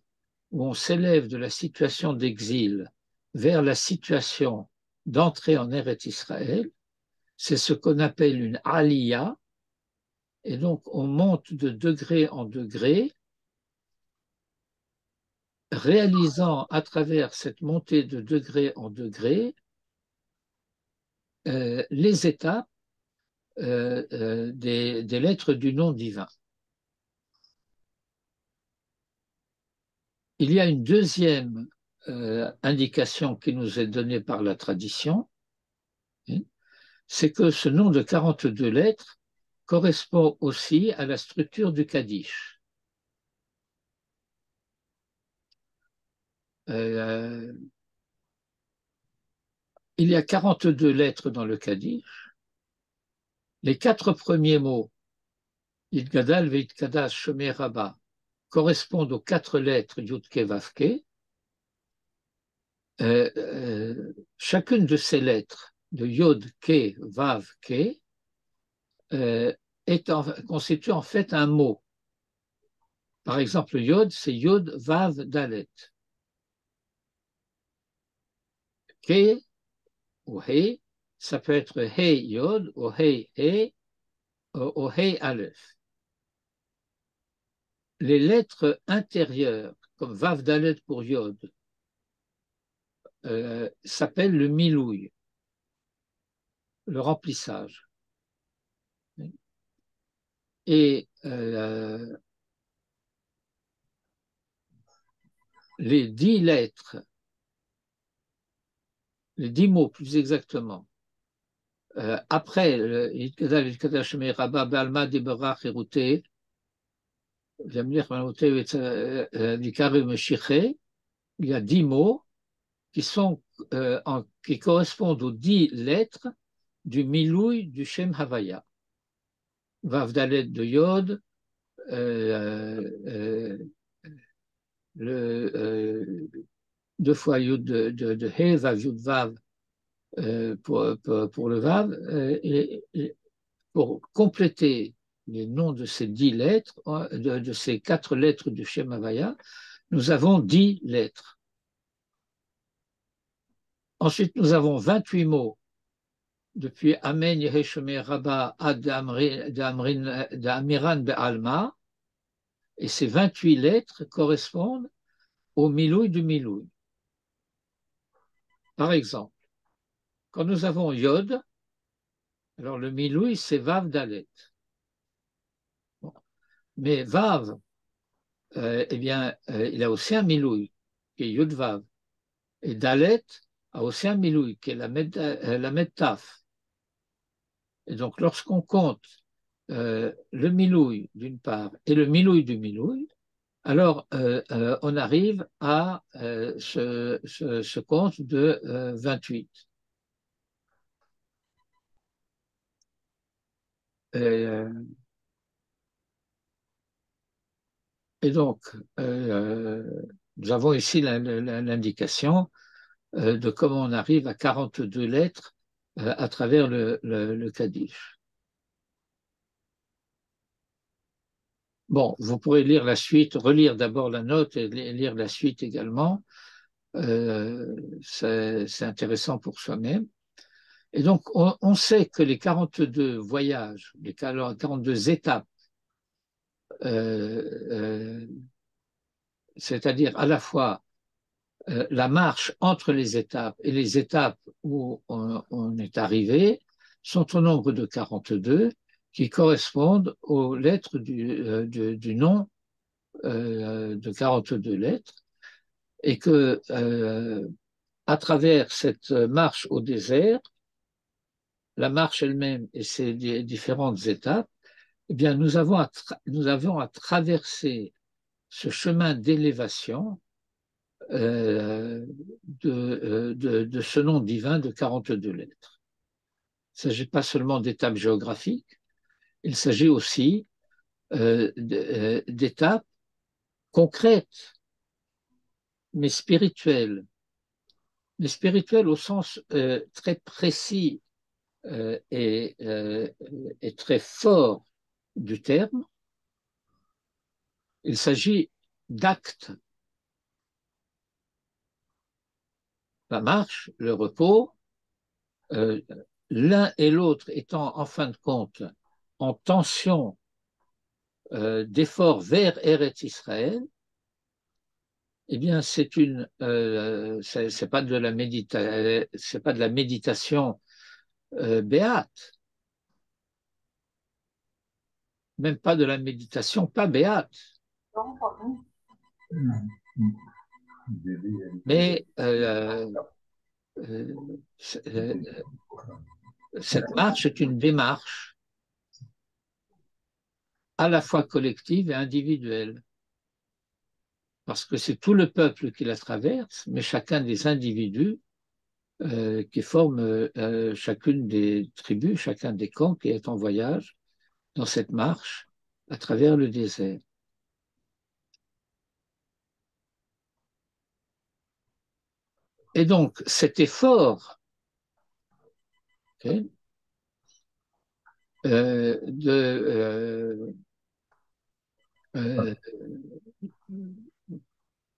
[SPEAKER 1] où on s'élève de la situation d'exil vers la situation d'entrée en Eretz Israël, c'est ce qu'on appelle une aliyah, et donc on monte de degré en degré, réalisant à travers cette montée de degré en degré les étapes des lettres du nom divin. Il y a une deuxième indication qui nous est donnée par la tradition, c'est que ce nom de 42 lettres correspond aussi à la structure du Kaddish. Il y a 42 lettres dans le Kaddish. Les 4 premiers mots, Yitgadal, Veitkadash, Shomer Rabba, correspondent aux 4 lettres Yudke Vavke. Chacune de ces lettres, de Yod, Ke, Vav, Ke, constitue en fait un mot. Par exemple, Yod, c'est Yod, Vav, Dalet. Ke ou He, ça peut être He, Yod, ou He, He, ou He, Aleph. Les lettres intérieures, comme Vav, Dalet pour Yod, s'appellent le milouï, le remplissage. Et les 10 lettres, les 10 mots plus exactement, après il y a 10 mots qui correspondent aux 10 lettres du milouï du Shem Havaya. Vav Dalet de Yod, deux fois Yud de He, Vav Yud Vav pour le Vav, et pour compléter les noms de ces 10 lettres, de ces 4 lettres du Shem Havaya, nous avons 10 lettres. Ensuite, nous avons 28 mots, depuis Amen Yeheshomer Rabba ad d'Amiran Be'alma, et ces 28 lettres correspondent au milouï du milouï. Par exemple, quand nous avons Yod, alors le milouï, c'est Vav Dalet. Bon. Mais Vav, eh bien, il a aussi un milouï, qui est Yod Vav. Et Dalet a aussi un milouï, qui est la Med Taf. Et donc, lorsqu'on compte le milouï d'une part et le milouï du milouï, alors on arrive à ce compte de 28. Et donc, nous avons ici l'indication de comment on arrive à 42 lettres à travers le Kaddish. Bon, vous pourrez lire la suite, relire d'abord la note et lire la suite également. C'est intéressant pour soi-même. Et donc, on sait que les 42 voyages, les 42 étapes, c'est-à-dire à la fois la marche entre les étapes et les étapes où on est arrivé, sont au nombre de 42 qui correspondent aux lettres du nom de 42 lettres, et que à travers cette marche au désert, la marche elle-même et ses différentes étapes, eh bien, nous avons à traverser ce chemin d'élévation de ce nom divin de 42 lettres. s'agit pas seulement d'étapes géographiques, il s'agit aussi d'étapes concrètes, mais spirituelles au sens très précis et très fort du terme. Il s'agit d'actes. La marche, le repos, l'un et l'autre étant en fin de compte en tension d'effort vers Eretz Israël, eh bien c'est pas de la c'est pas de la méditation béate, même pas de la méditation pas béate, mais euh, cette marche est une démarche à la fois collective et individuelle, parce que c'est tout le peuple qui la traverse, mais chacun des individus qui forment chacune des tribus, chacun des camps qui est en voyage dans cette marche à travers le désert. Et donc cet effort okay, euh,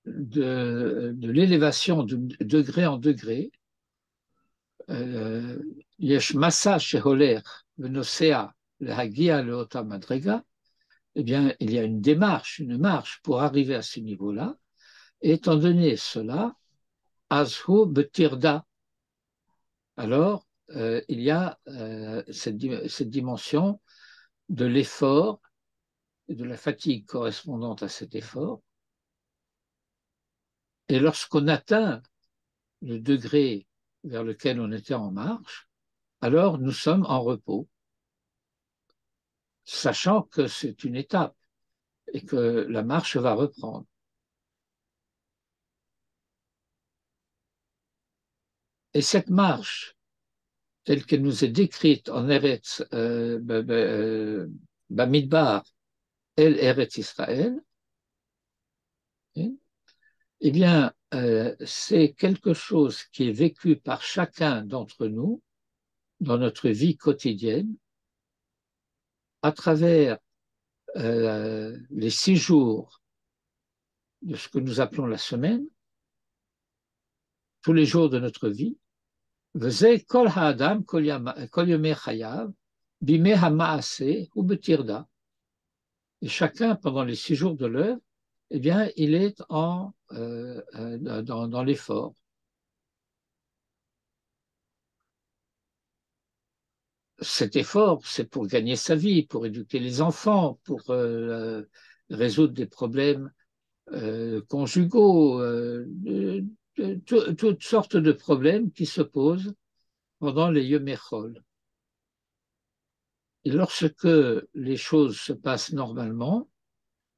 [SPEAKER 1] de l'élévation de degré en degré, yesh massa sheholer venosea lehagia leota madrega, eh bien, il y a une marche pour arriver à ce niveau-là. Et étant donné cela, azhu betirda, alors il y a cette dimension de l'effort et de la fatigue correspondante à cet effort. Et lorsqu'on atteint le degré vers lequel on était en marche, alors nous sommes en repos, sachant que c'est une étape et que la marche va reprendre. Et cette marche, telle qu'elle nous est décrite en Eretz Bamidbar, El Eretz Israël, eh bien, c'est quelque chose qui est vécu par chacun d'entre nous dans notre vie quotidienne à travers les 6 jours de ce que nous appelons la semaine, tous les jours de notre vie. V'zeh kol ha'adam kol yomei chayav bimei ha'ma'aseh u'betirda. Et chacun, pendant les 6 jours de l'œuvre, eh bien, il est dans l'effort. Cet effort, c'est pour gagner sa vie, pour éduquer les enfants, pour résoudre des problèmes conjugaux, toutes sortes de problèmes qui se posent pendant les Yom-Echol. Et lorsque les choses se passent normalement,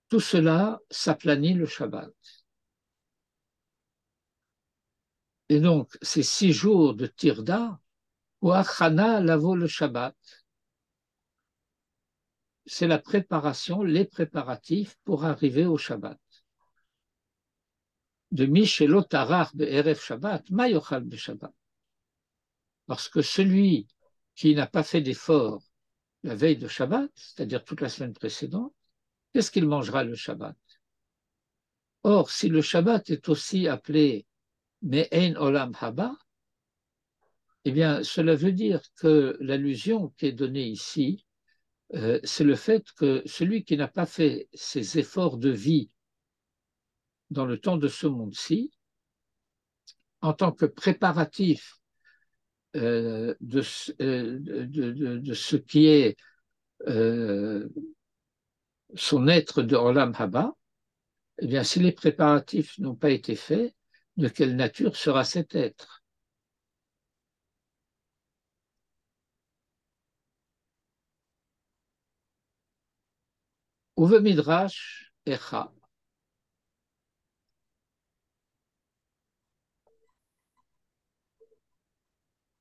[SPEAKER 1] tout cela s'aplanit le Shabbat. Et donc, ces 6 jours de Tirda, ou Achana lavo le Shabbat, c'est la préparation, les préparatifs pour arriver au Shabbat. De Michelot Tarach be'erev Shabbat, ma yochal be'Shabbat. Parce que celui qui n'a pas fait d'effort la veille de Shabbat, c'est-à-dire toute la semaine précédente, qu'est-ce qu'il mangera le Shabbat? Or, si le Shabbat est aussi appelé Me'ein Olam Haba, eh bien, cela veut dire que l'allusion qui est donnée ici, c'est le fait que celui qui n'a pas fait ses efforts de vie dans le temps de ce monde-ci, en tant que préparatif de ce qui est son être de Olam Haba, eh bien, si les préparatifs n'ont pas été faits, de quelle nature sera cet être? Uve Midrash Echa.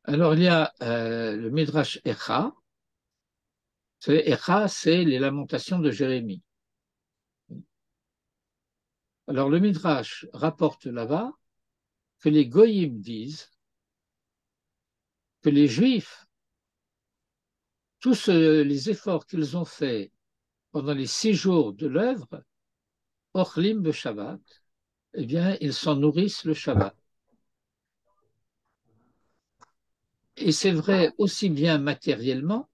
[SPEAKER 1] Alors, il y a le Midrash Echa. Echa, c'est les lamentations de Jérémie. Alors, le Midrash rapporte là-bas que les Goyim disent que les Juifs, tous les efforts qu'ils ont faits pendant les 6 jours de l'œuvre, Ochlim le Shabbat, eh bien, ils s'en nourrissent le Shabbat. Et c'est vrai aussi bien matériellement,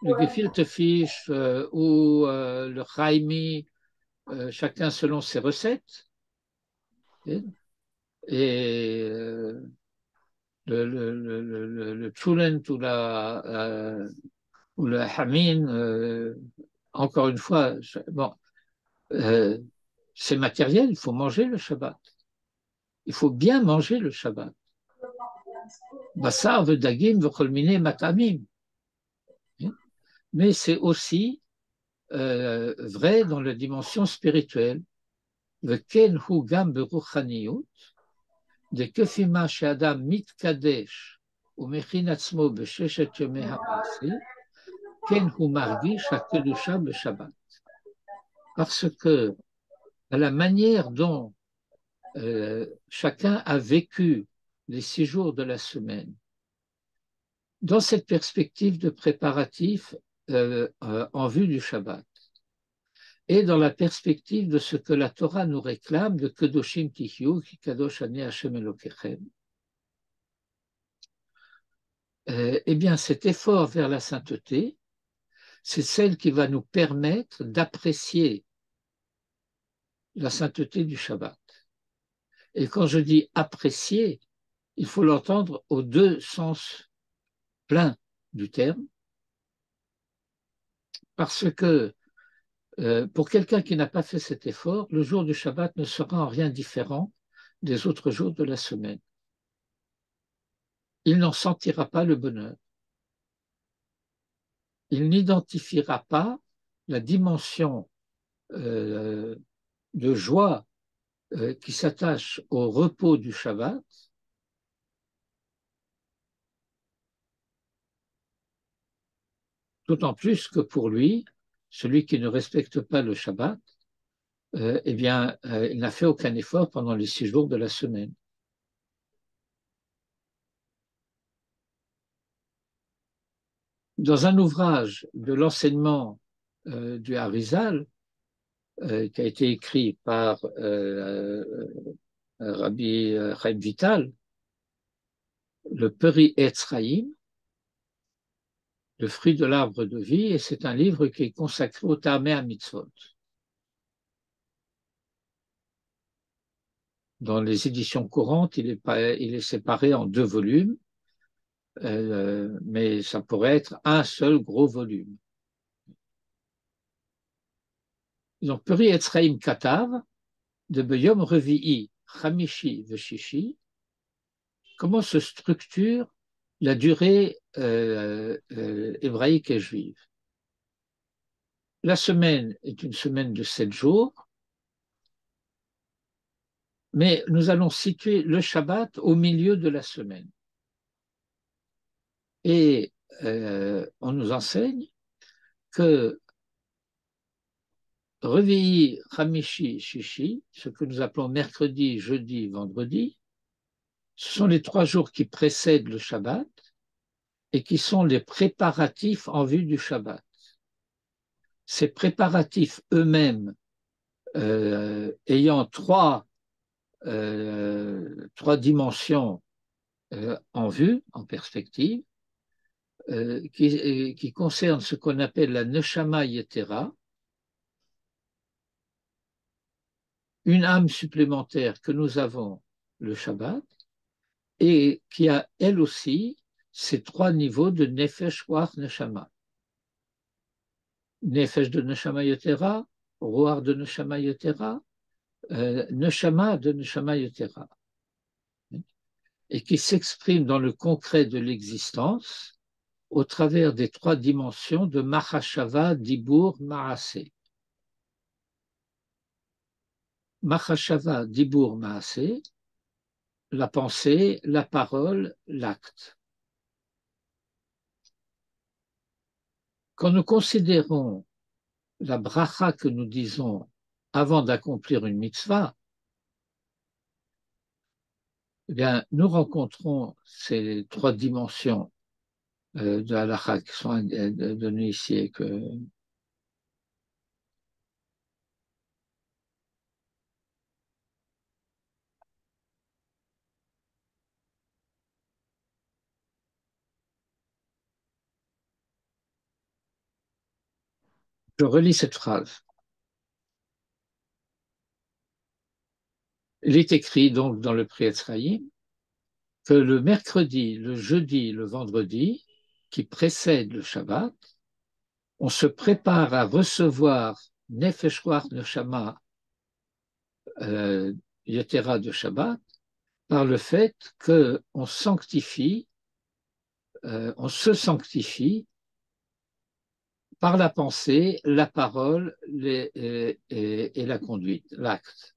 [SPEAKER 1] le gefilte fish ou le chaimi, chacun selon ses recettes, et le chulent ou le hamin, encore une fois, bon, euh, c'est matériel, il faut manger le Shabbat. Il faut bien manger le Shabbat. Bassar v'dagim v'cholmine matamim. Mais c'est aussi vrai dans la dimension spirituelle. V'ken hu gam beruchaniyut, de kefima she'adam mitkadesh umechin atzmo b'sheshet yomei ha'maaseh, ken hu margish ha'kedusha b'Shabbat. Parce que à la manière dont chacun a vécu les 6 jours de la semaine, dans cette perspective de préparatif en vue du Shabbat, et dans la perspective de ce que la Torah nous réclame de Kedoshim Tihyu, ki Kadosh Ani Hashem Elokechem, eh bien cet effort vers la sainteté, c'est celle qui va nous permettre d'apprécier la sainteté du Shabbat. Et quand je dis apprécier, il faut l'entendre aux 2 sens pleins du terme, parce que pour quelqu'un qui n'a pas fait cet effort, le jour du Shabbat ne sera en rien différent des autres jours de la semaine. Il n'en sentira pas le bonheur. Il n'identifiera pas la dimension de joie qui s'attache au repos du Shabbat, d'autant plus que pour lui, celui qui ne respecte pas le Shabbat, eh bien, il n'a fait aucun effort pendant les 6 jours de la semaine. Dans un ouvrage de l'enseignement du Harizal, qui a été écrit par Rabbi Chaim Vital, le Peri Etz Chaim, le fruit de l'arbre de vie, et c'est un livre qui est consacré au Tameh HaMitzvot. Dans les éditions courantes, il est séparé en 2 volumes, mais ça pourrait être un seul gros volume. Donc, Peri Etz Chaim Katav, de Beyom Revi'i, Chamishi Veshishi, comment se structure la durée hébraïque et juive. La semaine est une semaine de 7 jours, mais nous allons situer le Shabbat au milieu de la semaine. Et on nous enseigne que Revi'i, Chamishi, Shishi, ce que nous appelons mercredi, jeudi, vendredi, ce sont les 3 jours qui précèdent le Shabbat et qui sont les préparatifs en vue du Shabbat. Ces préparatifs eux-mêmes ayant 3 dimensions en vue, en perspective, qui concernent ce qu'on appelle la Neshama Yetera, une âme supplémentaire que nous avons le Shabbat, et qui a elle aussi ces 3 niveaux de Nefesh, Ruach, Neshama. Nefesh de Neshama Yetera, Ruach de Neshama Yetera, Neshama de Neshama Yetera, et qui s'exprime dans le concret de l'existence au travers des 3 dimensions de Machashava, Dibur, Maaseh. Machashava, Dibur, Maaseh, la pensée, la parole, l'acte. Quand nous considérons la bracha que nous disons avant d'accomplir une mitzvah, eh bien, nous rencontrons ces trois dimensions de halakha qui sont données ici et que je relis cette phrase. Il est écrit donc dans le Pri Etzraïm que le mercredi, le jeudi, le vendredi, qui précèdent le Shabbat, on se prépare à recevoir Nefesh Ruach Neshama Yetera de Shabbat par le fait qu'on sanctifie, on se sanctifie par la pensée, la parole et la conduite, l'acte.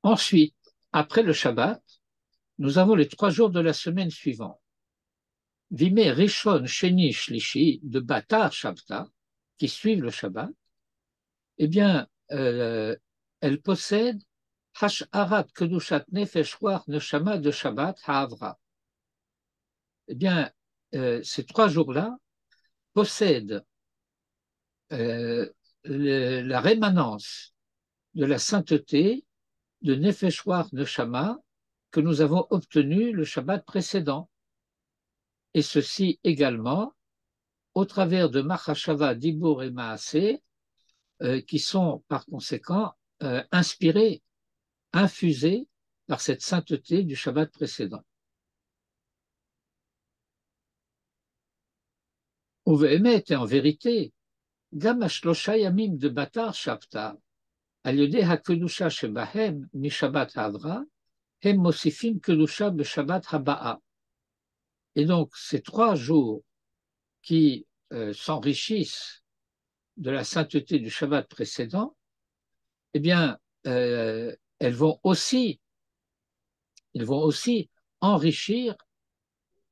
[SPEAKER 1] Ensuite, après le Shabbat, nous avons les 3 jours de la semaine suivante. Vimé Rishon, Sheni, Shlishi, de Bata, Shabta, qui suivent le Shabbat, eh bien, elles possèdent Hasharat, Kedushat, Nefesh, Ruach, Neshama de Shabbat, Ha'avra. Eh bien, ces 3 jours-là possèdent la rémanence de la sainteté de Nefesh, Ruach, Neshama que nous avons obtenu le Shabbat précédent. Et ceci également au travers de Machashava, Dibur et Maaseh, qui sont par conséquent inspirés, infusés par cette sainteté du Shabbat précédent. Uve'emet, et en vérité, Gam Ashlosha Yamim de Batar Shabta, al yodeh hakedusha shebahem mi Shabbat Havra, hem mosifim kedusha be Shabbat Haba'a. Et donc, ces 3 jours qui s'enrichissent de la sainteté du Shabbat précédent, eh bien, elles vont aussi enrichir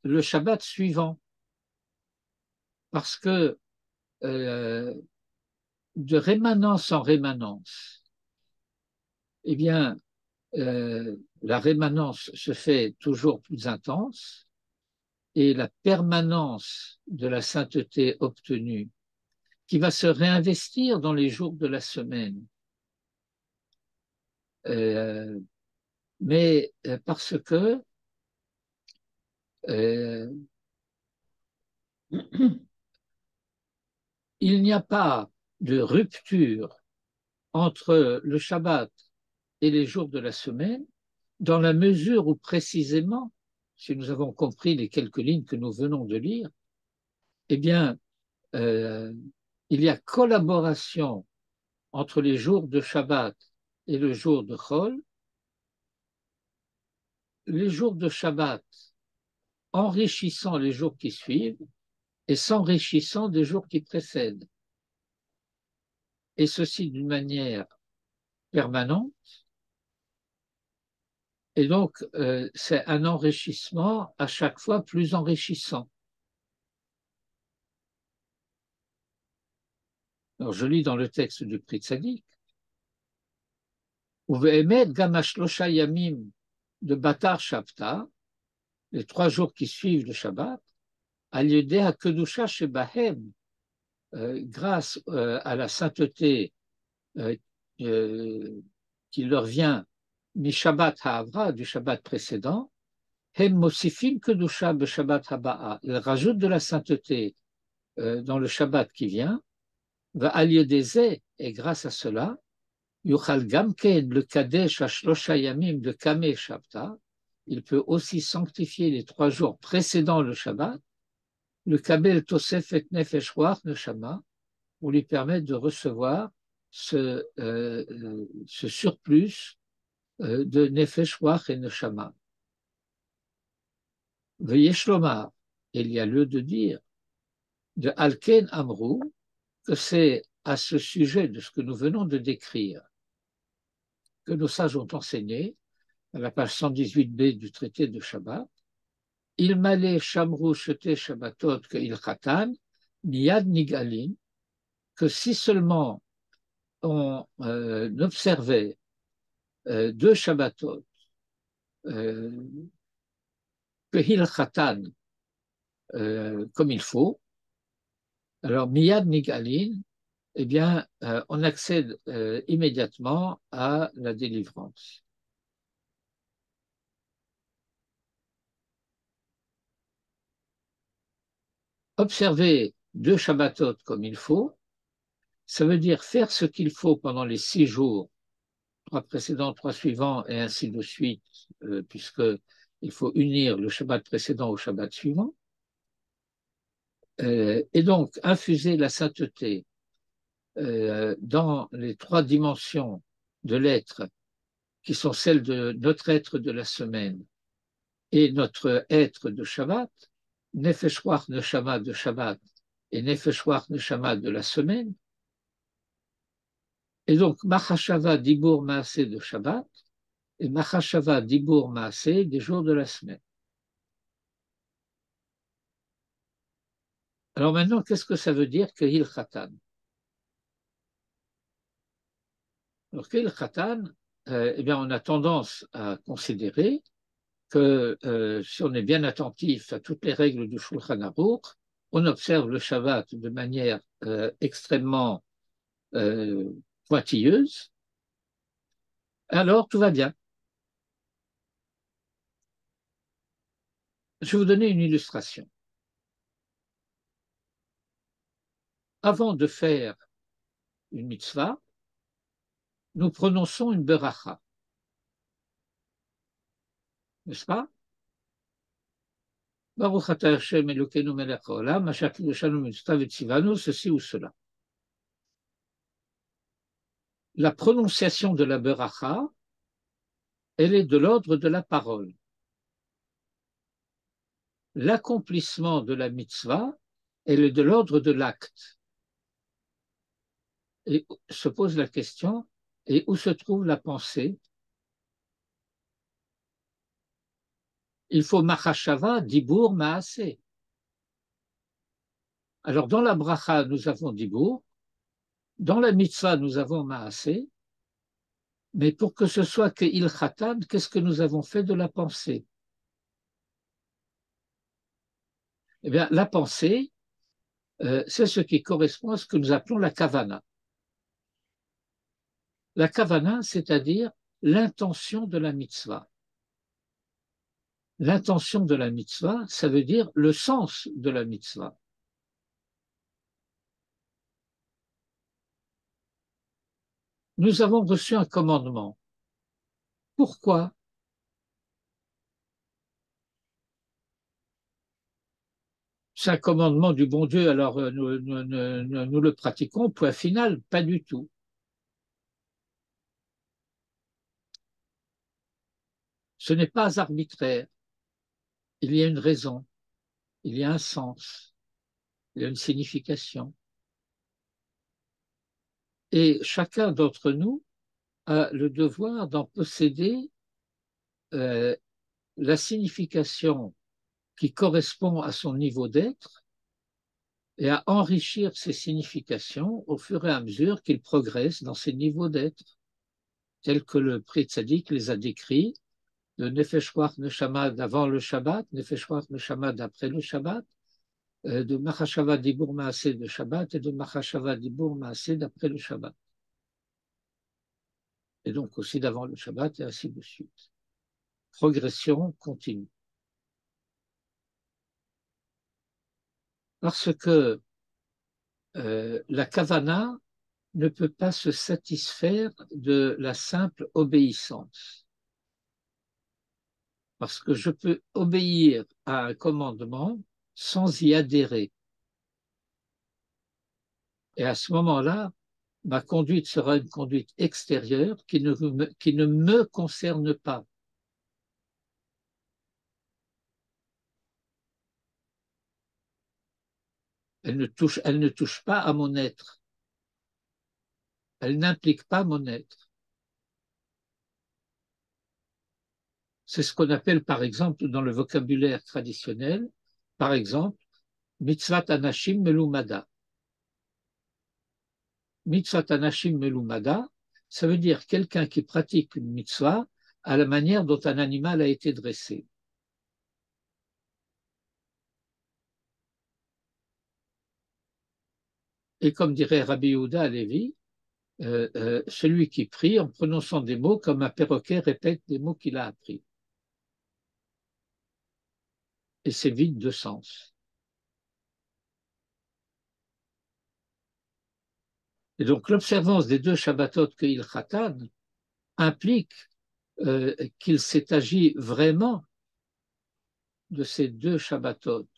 [SPEAKER 1] le Shabbat suivant. Parce que de rémanence en rémanence, eh bien, la rémanence se fait toujours plus intense et la permanence de la sainteté obtenue qui va se réinvestir dans les jours de la semaine. Mais parce que il n'y a pas de rupture entre le Shabbat et les jours de la semaine, dans la mesure où précisément, si nous avons compris les quelques lignes que nous venons de lire, eh bien, il y a collaboration entre les jours de Shabbat et le jour de Chol. Les jours de Shabbat enrichissant les jours qui suivent et s'enrichissant des jours qui précèdent. Et ceci d'une manière permanente Et donc, c'est un enrichissement à chaque fois plus enrichissant. Alors, je lis dans le texte du Pri Tzadik. Uve'emet gam hashlosha yamim de Batar Shabta, les 3 jours qui suivent le Shabbat, al yedei hakedusha shebahem, grâce à la sainteté qui leur vient mi Shabbat ha'avra, du Shabbat précédent, hem mosifim kedusha be Shabbat haba'a, ils rajoutent de la sainteté dans le Shabbat qui vient, va al yedei, et grâce à cela, yuchal gamken le kadesh hashlosha yamim de kameh Shabta, il peut aussi sanctifier les 3 jours précédant le Shabbat, le kabel tosefet nefesh ruach neshama, pour lui permettre de recevoir ce surplus de nefesh ruach et neshama. Veyesh lomar, il y a lieu de dire, de alken amrou, que c'est à ce sujet de ce que nous venons de décrire que nos sages ont enseigné, à la page 118b du traité de Shabbat, il malé shamru shete shabbatot que il khatan, miyad nigalin, que si seulement on observait 2 shabbatot que il khatan comme il faut, alors miyad nigalin, eh bien, on accède immédiatement à la délivrance. Observer 2 Shabbatot comme il faut, ça veut dire faire ce qu'il faut pendant les 6 jours, 3 précédents, 3 suivants, et ainsi de suite, puisqu'il faut unir le Shabbat précédent au Shabbat suivant, et donc infuser la sainteté dans les 3 dimensions de l'être, qui sont celles de notre être de la semaine et notre être de Shabbat, Nefesh Ruach Neshama de Shabbat et Nefesh Ruach Neshama de la semaine. Et donc, Machashava Dibur Maaseh de Shabbat et Machashava Dibur Maaseh des jours de la semaine. Alors maintenant, qu'est-ce que ça veut dire Kehil Khatan? Alors, Kehil Khatan, eh bien, on a tendance à considérer que si on est bien attentif à toutes les règles du Shulchan Aruch, on observe le Shabbat de manière extrêmement pointilleuse, alors tout va bien. Je vais vous donner une illustration. Avant de faire une mitzvah, nous prononçons une beracha. N'est-ce pas? Baruch atah Hashem Elokeinu melech haolam, asher kiddushanu mitzvot v'tzivanu, ceci ou cela. La prononciation de la beracha, elle est de l'ordre de la parole. L'accomplissement de la mitzvah, elle est de l'ordre de l'acte. Et se pose la question, et où se trouve la pensée? Il faut machashava, dibur, maaseh. Alors dans la bracha, nous avons dibur, dans la mitzvah, nous avons maaseh, mais pour que ce soit que il khatan, qu'est-ce que nous avons fait de la pensée? Eh bien, la pensée, c'est ce qui correspond à ce que nous appelons la kavana. La kavana, c'est-à-dire l'intention de la mitzvah. L'intention de la mitzvah, ça veut dire le sens de la mitzvah. Nous avons reçu un commandement. Pourquoi? C'est un commandement du bon Dieu, alors nous le pratiquons, point final, pas du tout. Ce n'est pas arbitraire. Il y a une raison, il y a un sens, il y a une signification. Et chacun d'entre nous a le devoir d'en posséder euh, la signification qui correspond à son niveau d'être et à enrichir ses significations au fur et à mesure qu'il progresse dans ses niveaux d'être, tels que le Pri Tzadik les a décrits, de Nefesh Ruach Neshama d'avant le Shabbat, Nefesh Ruach Neshama d'après le Shabbat, de Machashava Dibur Maaseh de Shabbat et de Machashava Dibur Maaseh d'après le Shabbat. Et donc aussi d'avant le Shabbat et ainsi de suite. Progression continue. Parce que la kavana ne peut pas se satisfaire de la simple obéissance. Parce que je peux obéir à un commandement sans y adhérer. Et à ce moment-là, ma conduite sera une conduite extérieure qui ne me concerne pas. Elle ne touche pas à mon être. Elle n'implique pas mon être. C'est ce qu'on appelle, par exemple, dans le vocabulaire traditionnel, par exemple, mitzvat anashim melumada. Mitzvat anashim melumada, ça veut dire quelqu'un qui pratique une mitzvah à la manière dont un animal a été dressé. Et comme dirait Rabbi Yehuda Halevi, celui qui prie en prononçant des mots comme un perroquet répète des mots qu'il a appris. Et c'est vide de sens. Et donc l'observance des deux Shabbatot que il khatan implique qu'il s'est agi vraiment de ces deux Shabbatot.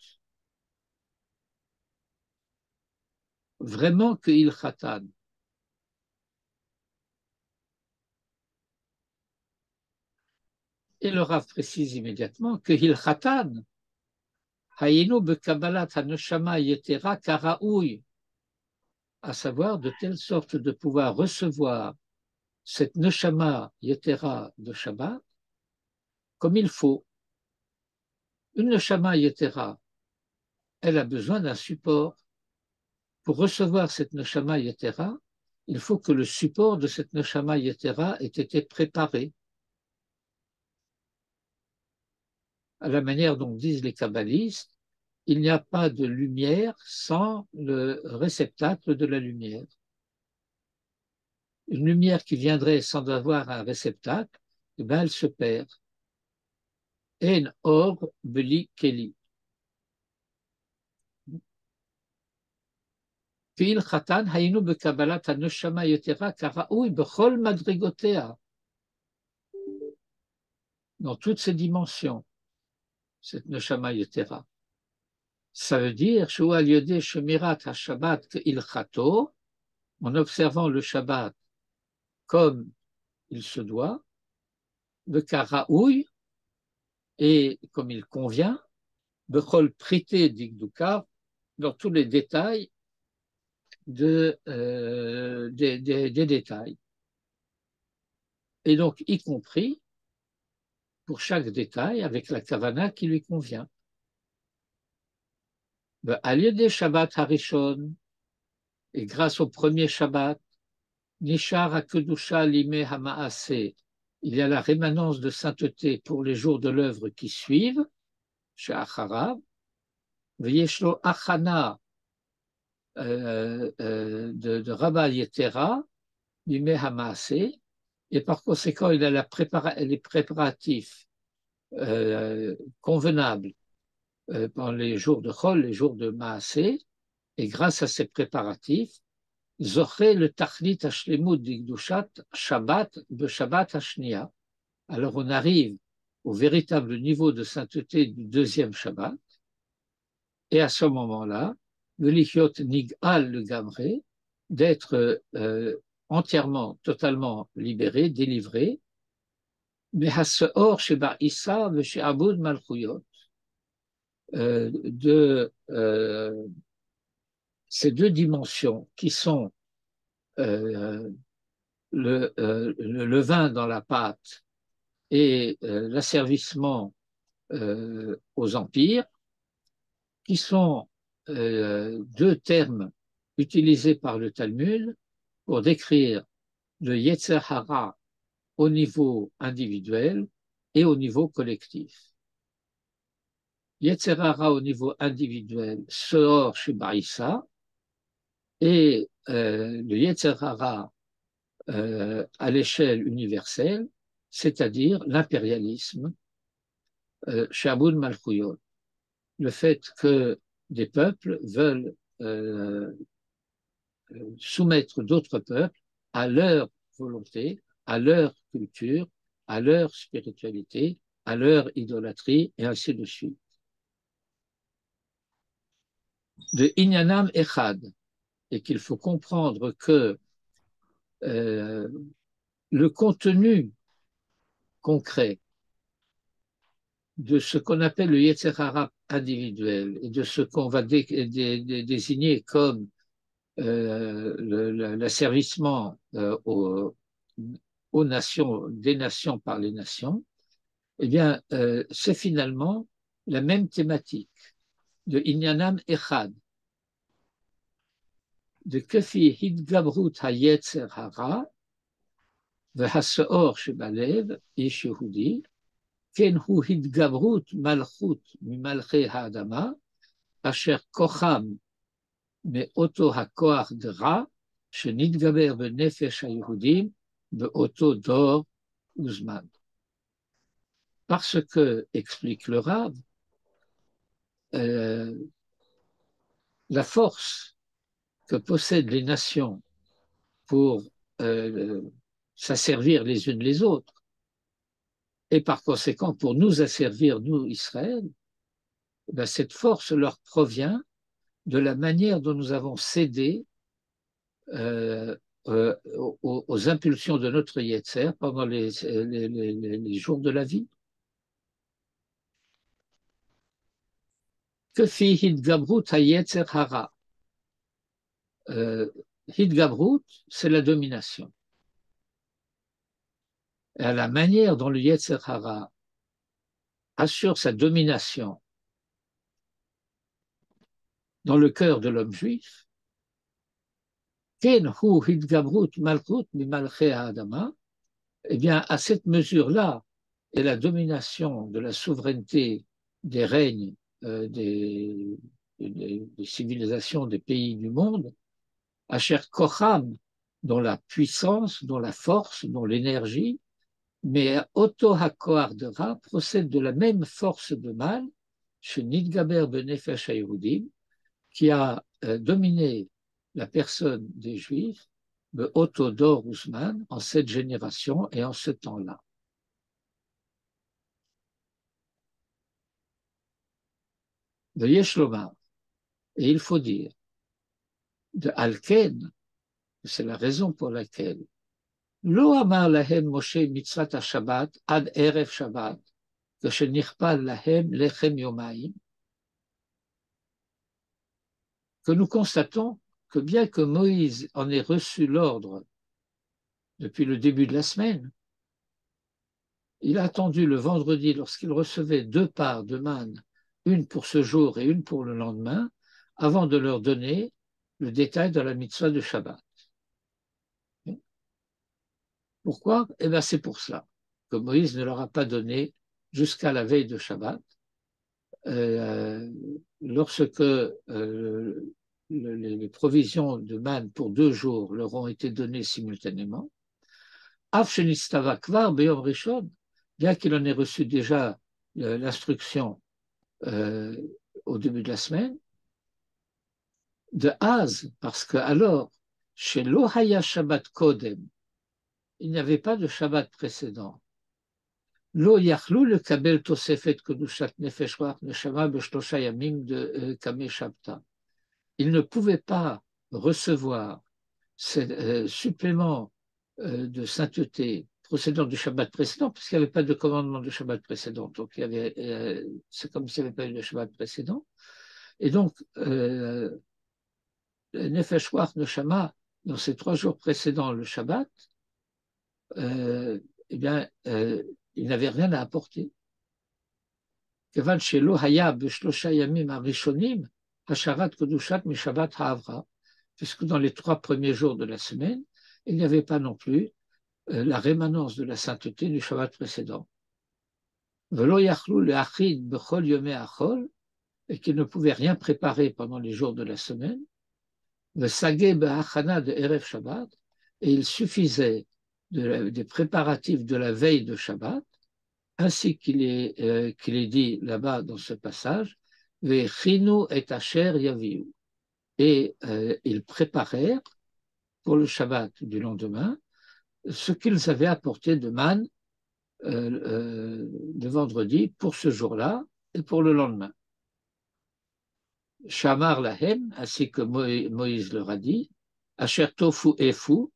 [SPEAKER 1] Vraiment que il khatan. Et le Rav précise immédiatement que il khatan hayinu bekabalat haneshama yetera karaoui, à savoir de telle sorte de pouvoir recevoir cette neshama yetera de Shabbat comme il faut. Une neshama yetera, elle a besoin d'un support. Pour recevoir cette neshama yetera, il faut que le support de cette neshama yetera ait été préparé. À la manière dont disent les kabbalistes, il n'y a pas de lumière sans le réceptacle de la lumière. Une lumière qui viendrait sans avoir un réceptacle, eh bien, elle se perd. En or beli keli. Qu'il khatan hayinu bekabalat haneshama yetera karaoui bechol madrigotea. Dans toutes ses dimensions, cette neshama yetera. Ça veut dire, Shua al-Yodeh Shemirat ha-Shabbat il-Chato, en observant le Shabbat comme il se doit, le Karaoui, et comme il convient, Bechol Prité d'Igdouka, dans tous les détails des détails. Et donc, y compris pour chaque détail avec la kavana qui lui convient. Al-Yodeh Shabbat Harishon, et grâce au premier Shabbat, Nishar HaKedusha Limeh HaMaaseh, il y a la rémanence de sainteté pour les jours de l'œuvre qui suivent, chez Acharav, V'yeshlo Achana de Rabba Yetera, Limeh HaMaaseh, et par conséquent, il a les préparatifs convenables pendant les jours de Chol, les jours de Maaseh, et grâce à ces préparatifs, Zoché le Tachlit Hashlemut d'Igdushat Shabbat Beshabbat Hashnia. Alors on arrive au véritable niveau de sainteté du deuxième Shabbat, et à ce moment-là, le Lichiot Nig'al le Gamré, d'être entièrement, totalement libéré, délivré, mais Haseor Sheba Issa Veshe Abud Malchuyot, de ces deux dimensions qui sont le levain dans la pâte et l'asservissement aux empires, qui sont deux termes utilisés par le Talmud pour décrire le Yetzer Hara au niveau individuel et au niveau collectif. Yetzer Hara au niveau individuel, Seor Shebaïsa, et le Yetzer Hara à l'échelle universelle, c'est-à-dire l'impérialisme, Shabun Malchuyot, le fait que des peuples veulent soumettre d'autres peuples à leur volonté, à leur culture, à leur spiritualité, à leur idolâtrie, et ainsi de suite. De Inyanam Echad, et qu'il faut comprendre que le contenu concret de ce qu'on appelle le Yetzer Hara individuel et de ce qu'on va désigner comme l'asservissement aux nations, des nations par les nations, eh bien, c'est finalement la même thématique de Inyanam Echad, de Kefi Hidgabrut HaYetzer Hara, והשאור שבלב, איש יהודי, כן הוא התגברות מלכות ממלכי האדמה, אשר כוחם מאותו הכוח דרע, שנתגבר בנפש היהודים באותו דור וזמן. Parce que, explique le Rav, la force que possèdent les nations pour s'asservir les unes les autres, et par conséquent pour nous asservir, nous, Israël, ben, cette force leur provient de la manière dont nous avons cédé aux impulsions de notre Yetzer pendant les jours de la vie. Que fit Hidgabrut HaYetzer Hara? Hidgabrut, c'est la domination. Et à la manière dont le Yetzer Hara assure sa domination dans le cœur de l'homme juif, Ken hu Hidgabrut Malchut Mimalchei Ha'adama, eh bien, à cette mesure-là, et la domination de la souveraineté des règnes des civilisations des pays du monde, Asher Kocham, dont la puissance, dont la force, dont l'énergie, mais Oto HaKoar de Ra procède de la même force de mal, chez Nidgaber Benefesh HaYehudim, qui a dominé la personne des Juifs, de Oto Dor Ousman, en cette génération et en ce temps-là. De Yeshlomar, et il faut dire, de Alken, c'est la raison pour laquelle Lo amar lahem Moshe mitzvat ha-Shabbat ad erev Shabbat, כשנכפל lahem lechem yomaim, que nous constatons que bien que Moïse en ait reçu l'ordre depuis le début de la semaine, il a attendu le vendredi lorsqu'il recevait 2 parts de manne, une pour ce jour et une pour le lendemain, avant de leur donner le détail de la mitzvah de Shabbat. Pourquoi? Eh bien, c'est pour cela que Moïse ne leur a pas donné jusqu'à la veille de Shabbat, lorsque les provisions de manne pour 2 jours leur ont été données simultanément. Af shenistava kvar beyom rishon, bien qu'il en ait reçu déjà l'instruction au début de la semaine, de Az, parce que alors, chez Lohaya Shabbat Kodem, il n'y avait pas de Shabbat précédent. Lo yachlu le kabel tosefet kedushat nefesh ruach neshama b'shlosha yamim de Kameh Shabta. Il ne pouvait pas recevoir ce supplément de sainteté procédant du Shabbat précédent, puisqu'il n'y avait pas de commandement de Shabbat précédent. Donc, c'est comme s'il n'y avait pas eu de Shabbat précédent. Et donc, Nefesh Ruach Neshama, dans ces 3 jours précédents le Shabbat, Il n'avait rien à apporter. Kevan shelo haya b'shlosha yamim harishonim hasharat kedushat mishabat ha'avra. Puisque dans les 3 premiers jours de la semaine, il n'y avait pas non plus la rémanence de la sainteté du Shabbat précédent. Velo yachlou le'achid b'chol yomei achol, et qu'il ne pouvait rien préparer pendant les jours de la semaine. Le sagé be'achana de Erev Shabbat, et il suffisait des préparatifs de la veille de Shabbat, ainsi qu'il est dit là-bas dans ce passage, Vechinu et Asher Yaviu. Et ils préparèrent pour le Shabbat du lendemain ce qu'ils avaient apporté de manne le vendredi pour ce jour-là et pour le lendemain. Shamar Lahem, ainsi que Moïse leur a dit, Asher Tofu Efu,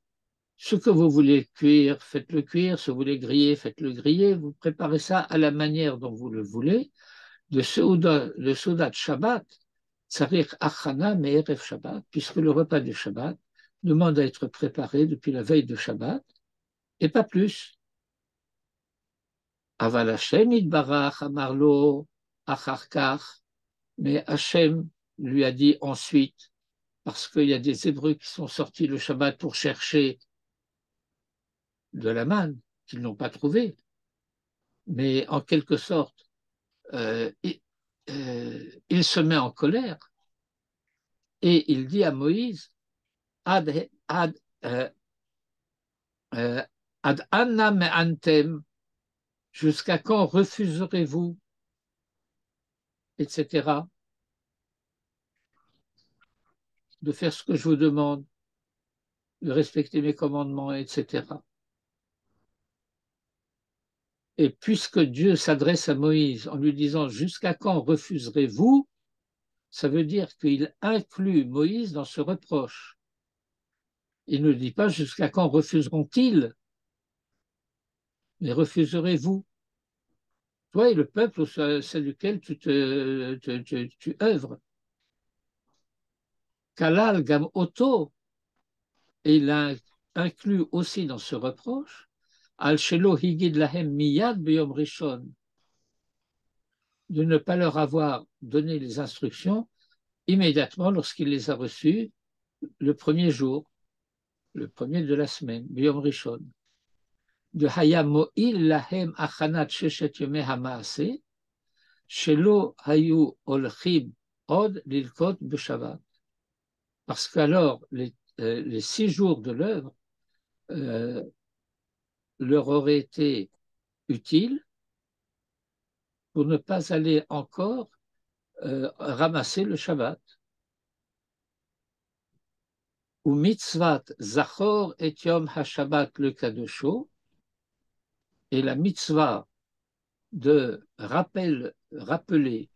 [SPEAKER 1] ce que vous voulez cuire, faites-le cuire, ce que vous voulez griller, faites-le griller, vous préparez ça à la manière dont vous le voulez. Le Seudat de Shabbat, Tsarich Achana Me'erev Shabbat, puisque le repas du Shabbat demande à être préparé depuis la veille de Shabbat, et pas plus. Aval Hashem Yitbarach Amarlo Acharkach, mais Hashem lui a dit ensuite, parce qu'il y a des Hébreux qui sont sortis le Shabbat pour chercher de la manne qu'ils n'ont pas trouvé, mais en quelque sorte, il se met en colère et il dit à Moïse, Ad anna me'antem, jusqu'à quand refuserez-vous, etc., de faire ce que je vous demande, de respecter mes commandements, etc. Et puisque Dieu s'adresse à Moïse en lui disant jusqu'à quand refuserez-vous, ça veut dire qu'il inclut Moïse dans ce reproche. Il ne dit pas jusqu'à quand refuseront-ils, mais refuserez-vous. Toi et le peuple c'est duquel tu œuvres. Kalal gam oto, et il a inclus aussi dans ce reproche, al shelo higid lahem miyad beyom rishon, de ne pas leur avoir donné les instructions immédiatement lorsqu'il les a reçues le premier jour, le premier de la semaine, beyom rishon. De hayam mo'il lahem achanat sheshet yomei hamaaseh, shelo hayu olchim od lilkot b'shabbat. Parce qu'alors, les 6 jours de l'œuvre leur auraient été utiles pour ne pas aller encore ramasser le Shabbat. Ou mitzvat zachor et yom ha-Shabbat le kadosho, et la mitzvah de rappeler,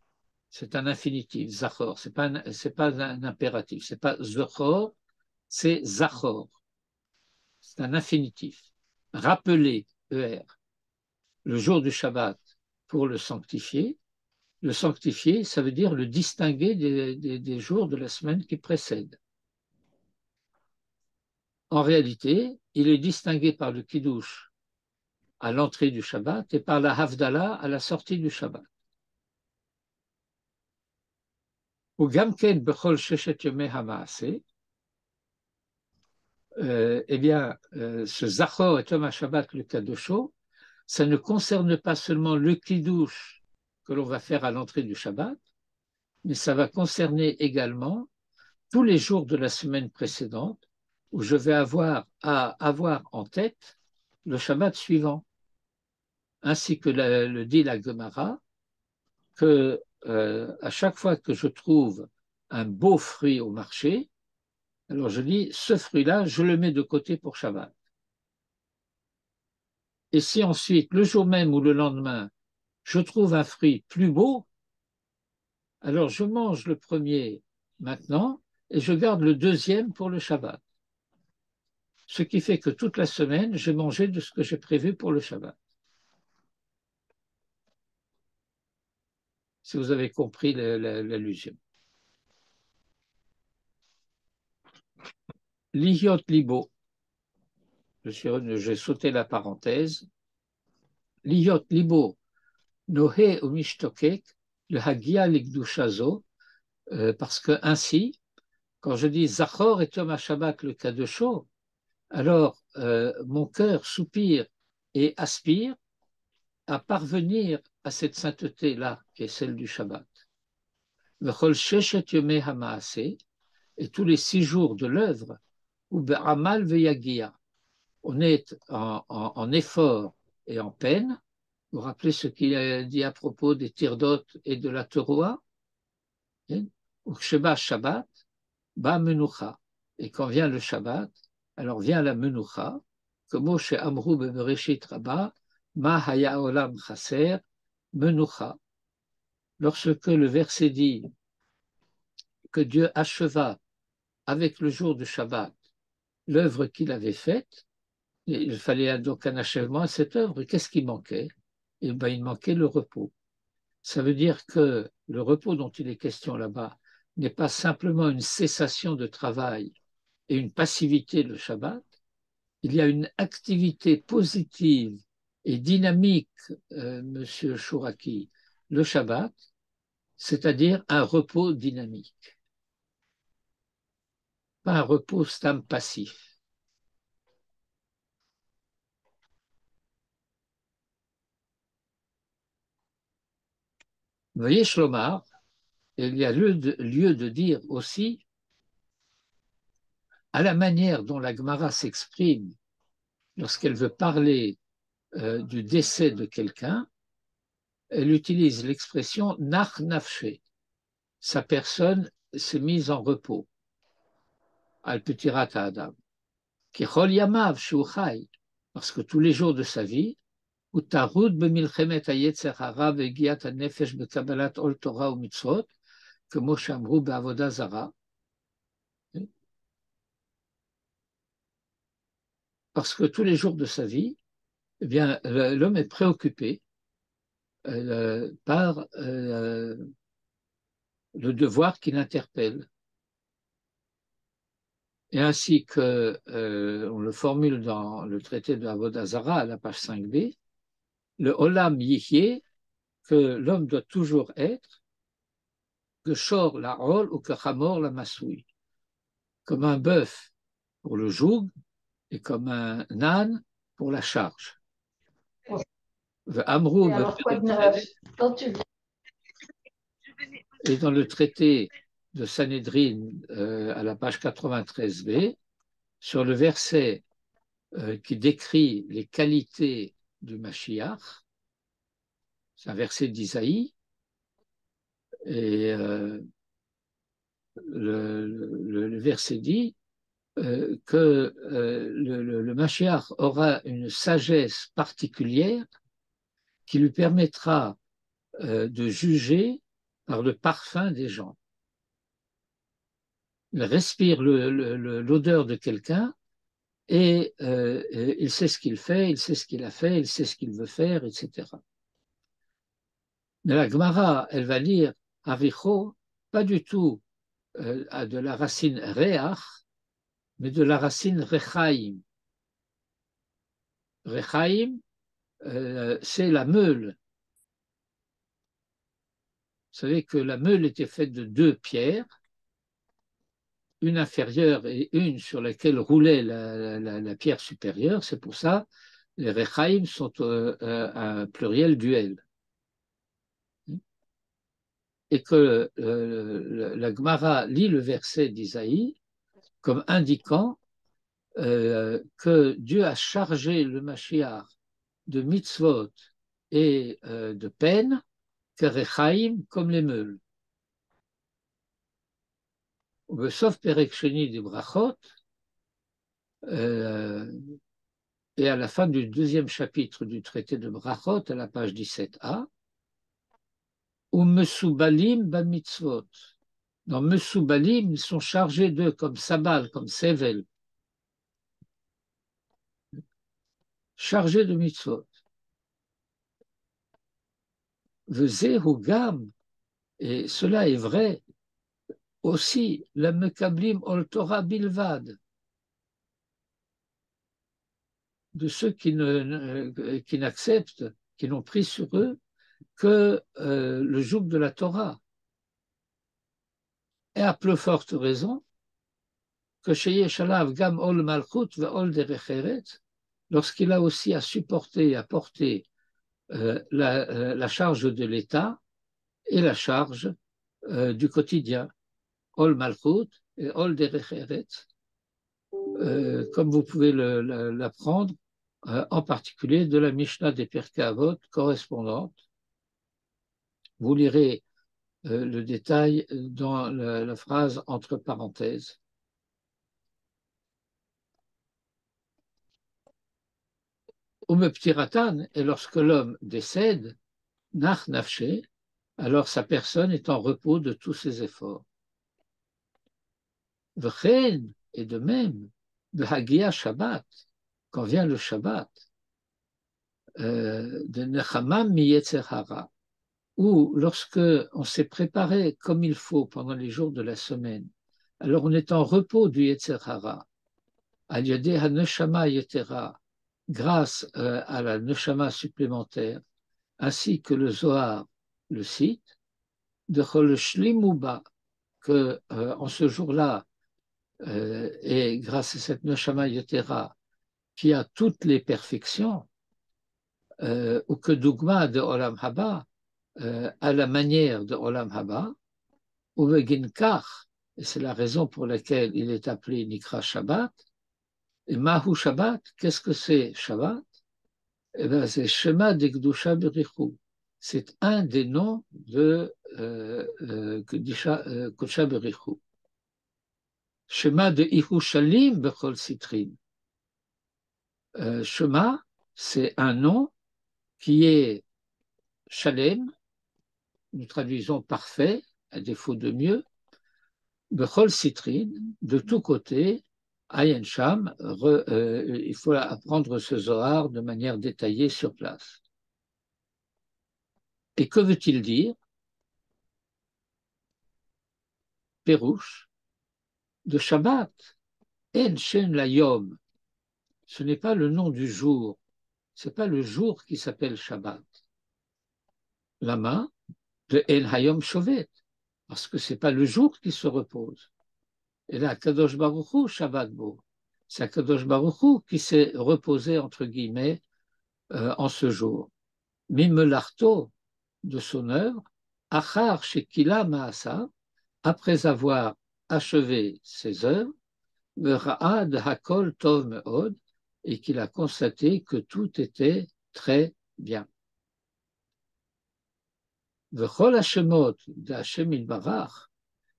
[SPEAKER 1] c'est un infinitif, zachor, c'est pas un impératif, c'est pas zachor, c'est zachor, c'est un infinitif. Rappeler, ER, le jour du Shabbat pour le sanctifier. Le sanctifier, ça veut dire le distinguer des jours de la semaine qui précèdent. En réalité, il est distingué par le Kiddush à l'entrée du Shabbat et par la Havdalah à la sortie du Shabbat. Ou Gamken Bechol Sheshet Yomei HaMaaseh, ce Zachor et Yom HaShabbat le Kadosho, ça ne concerne pas seulement le Kiddush que l'on va faire à l'entrée du Shabbat, mais ça va concerner également tous les jours de la semaine précédente où je vais avoir à avoir en tête le Shabbat suivant, ainsi que le dit la Gemara, que à chaque fois que je trouve un beau fruit au marché, alors je dis, ce fruit-là, je le mets de côté pour Shabbat. Et si ensuite, le jour même ou le lendemain, je trouve un fruit plus beau, alors je mange le premier maintenant et je garde le deuxième pour le Shabbat. Ce qui fait que toute la semaine, j'ai mangé de ce que j'ai prévu pour le Shabbat. Si vous avez compris l'allusion. Lihiot libo, j'ai sauté la parenthèse. Liot libo nohe ou mishtokek, le hagia likdushazo, parce que ainsi, quand je dis Zachor et Yom HaShabbat le Kadosho, alors mon cœur soupire et aspire à parvenir à cette sainteté-là, qui est celle du Shabbat. V'chol sheshet yomei hamaaseh, et tous les 6 jours de l'œuvre, ou be'amal ve'yagia, on est en effort et en peine. Vous vous rappelez ce qu'il a dit à propos des tirdot et de la teroua? Ou ksheba Shabbat, ba menucha. Et quand vient le Shabbat, alors vient la menucha, comme chez Amrou bebereshit rabba, ma haya olam chaser, menucha. Lorsque le verset dit que Dieu acheva avec le jour du Shabbat l'œuvre qu'il avait faite, il fallait donc un achèvement à cette œuvre. Qu'est-ce qui manquait? Eh bien, il manquait le repos. Ça veut dire que le repos dont il est question là-bas n'est pas simplement une cessation de travail et une passivité le Shabbat. Il y a une activité positive et dynamique, Monsieur Chouraki, le Shabbat, c'est-à-dire un repos dynamique, pas un repos stam passif. Vous voyez, Shlomar, il y a lieu de dire aussi, à la manière dont la Gemara s'exprime lorsqu'elle veut parler du décès de quelqu'un, elle utilise l'expression nach nafshe. Sa personne s'est mise en repos. Al petirat adam. Kichol yamav shu chai. Parce que tous les jours de sa vie, ou tarud b'milchemet hayetzer hara vegiat hanefesh bekabalat ol Torah ou mitzvot, כמו שאמרו בעבודה זרה. Parce que tous les jours de sa vie, eh bien, l'homme est préoccupé par le devoir qui l'interpelle. Et ainsi que on le formule dans le traité de Avodah Zara à la page 5b, le Olam Yihyeh, que l'homme doit toujours être, que Shor la Hol ou que Hamor la Masoui, comme un bœuf pour le joug et comme un âne pour la charge. Et dans le traité de Sanhedrin à la page 93b, sur le verset qui décrit les qualités du Mashiach, c'est un verset d'Isaïe, et le verset dit que le Mashiach aura une sagesse particulière qui lui permettra de juger par le parfum des gens. Il respire l'odeur de quelqu'un et il sait ce qu'il fait, il sait ce qu'il a fait, il sait ce qu'il veut faire, etc. Mais la Gemara, elle va lire Aricho, pas du tout de la racine Reach, mais de la racine Rechaim. Rechaim, c'est la meule. Vous savez que la meule était faite de 2 pierres, une inférieure et une sur laquelle roulait la pierre supérieure. C'est pour ça que les Rechaim sont un pluriel duel. Et que la Gemara lit le verset d'Isaïe comme indiquant que Dieu a chargé le Mashiach de mitzvot et de peine, que Rechaim comme les meules. Sauf Perek Sheni des Brachot, et à la fin du 2e chapitre du traité de Brachot, à la page 17a, ou Mesoubalim ba mitzvot. Dans Mesoubalim, ils sont chargés d'eux comme Sabal, comme Sevel, chargés de mitzvot. Vezehu gam, et cela est vrai aussi, la mekablim ol Torah bilvad, de ceux qui n'acceptent qui n'ont pris sur eux que le joug de la Torah. Et à plus forte raison que chez Yeshalav Gam Ol Malchut ve Ol Derech Eretz, lorsqu'il a aussi à supporter et à porter la charge de l'État et la charge du quotidien, Ol Malchut et Ol Derech Eretz, comme vous pouvez l'apprendre, en particulier de la Mishnah des Pirkei Avot correspondante. Vous lirez le détail dans la phrase entre parenthèses. Umeptiratan, et lorsque l'homme décède, nach nafshe, alors sa personne est en repos de tous ses efforts. V'chen, et de même, b'hagia Shabbat, quand vient le Shabbat, de nechamam mi yetzer hara, ou lorsque on s'est préparé comme il faut pendant les jours de la semaine, alors on est en repos du yetzer hara, al yadeh ha-neshama yetera, grâce à la neshama supplémentaire, ainsi que le Zohar le cite, de chol shlimuba, que en ce jour-là, et grâce à cette neshama yetera, qui a toutes les perfections, ou que dogma de Olam Haba, à la manière de Olam Haba, ou Veginkach, et c'est la raison pour laquelle il est appelé Nikra Shabbat. Et Mahu Shabbat, qu'est-ce que c'est Shabbat? Eh bien, c'est Shema de Gdusha Berichu. C'est un des noms de Kodsha Berichu. Shema de Yerushalim Bechol Sitrin. Shema, c'est un nom qui est Shalem, nous traduisons parfait, à défaut de mieux, Bechol Sitrin, de tous côtés, Ayen Sham, il faut apprendre ce Zohar de manière détaillée sur place. Et que veut-il dire? Pérouche, de Shabbat, En Shem Layom, ce n'est pas le nom du jour, ce n'est pas le jour qui s'appelle Shabbat. Lama, de En Hayom Shovet, parce que ce n'est pas le jour qui se repose. Et là, Kadosh Baruch Hu, Shabbat Bo, c'est Kadosh Baruch Hu qui s'est reposé, entre guillemets, en ce jour. Mimelarto, de son œuvre, Achar Shekila Maasa, après avoir achevé ses œuvres, Ra'ad Hakol Tov Meod, et qu'il a constaté que tout était très bien. V'chol Hashemot d'Hashem Ilbarach,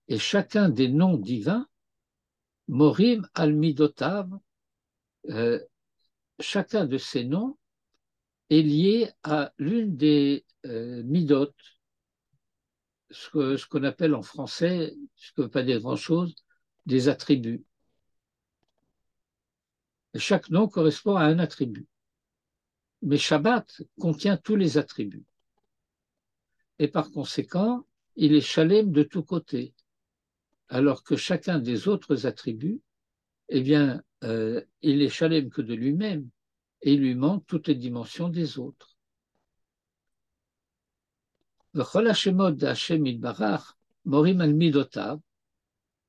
[SPEAKER 1] et chacun des noms divins, Morim al Midotav, chacun de ces noms est lié à l'une des midot, ce qu'on appelle en français, ce qui ne veut pas dire grand-chose, des attributs. Et chaque nom correspond à un attribut. Mais Shabbat contient tous les attributs. Et par conséquent, il est Shalem de tous côtés, alors que chacun des autres attributs, eh bien, il est Shalem que de lui-même, et il lui manque toutes les dimensions des autres. V'chol hashemot d'Hashem Yitbarach, morim al midotav,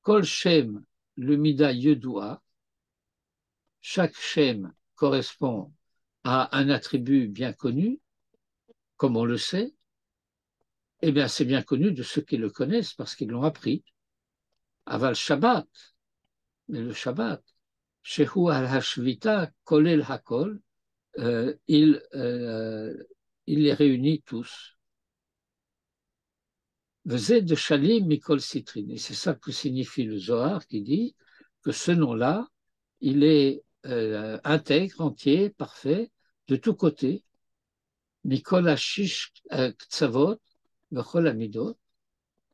[SPEAKER 1] kol shem le mida yedua, chaque shem correspond à un attribut bien connu, comme on le sait, eh bien c'est bien connu de ceux qui le connaissent parce qu'ils l'ont appris. Aval Shabbat, mais le Shabbat, Shehu al hashvita kolel hakol, il les réunit tous. Vezed de Shalim Mikol Sitrin. Et c'est ça que signifie le Zohar qui dit que ce nom-là, il est intègre, entier, parfait, de tous côtés. Mikol Hashish Ktsavot, Vechol Amidot,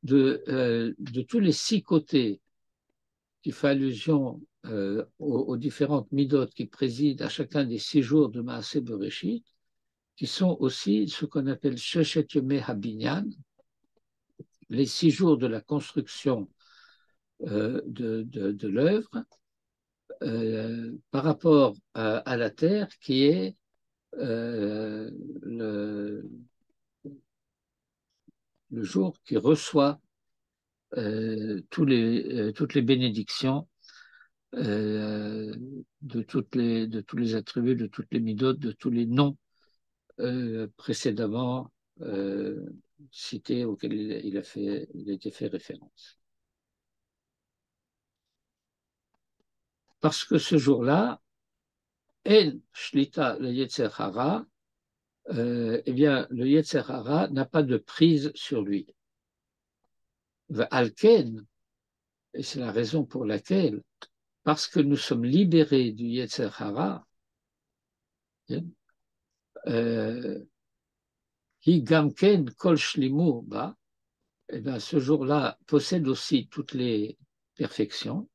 [SPEAKER 1] de tous les 6 côtés qui fait allusion aux différentes midot qui président à chacun des 6 jours de Maaseh Bereshit, qui sont aussi ce qu'on appelle Sheshet Yomei Habinyan, les 6 jours de la construction de l'œuvre par rapport à la terre qui est euh, le, le jour qui reçoit toutes les bénédictions de tous les attributs, de toutes les midotes, de tous les noms précédemment cités auxquels il a été fait référence. Parce que ce jour-là, En Shlita le Yetzer Hara, eh bien, le Yetzer Hara n'a pas de prise sur lui. Alken, et c'est la raison pour laquelle, parce que nous sommes libérés du Yetzer Hara, Hi Gamken Kol Shlimu Ba, eh bien, ce jour-là possède aussi toutes les perfections,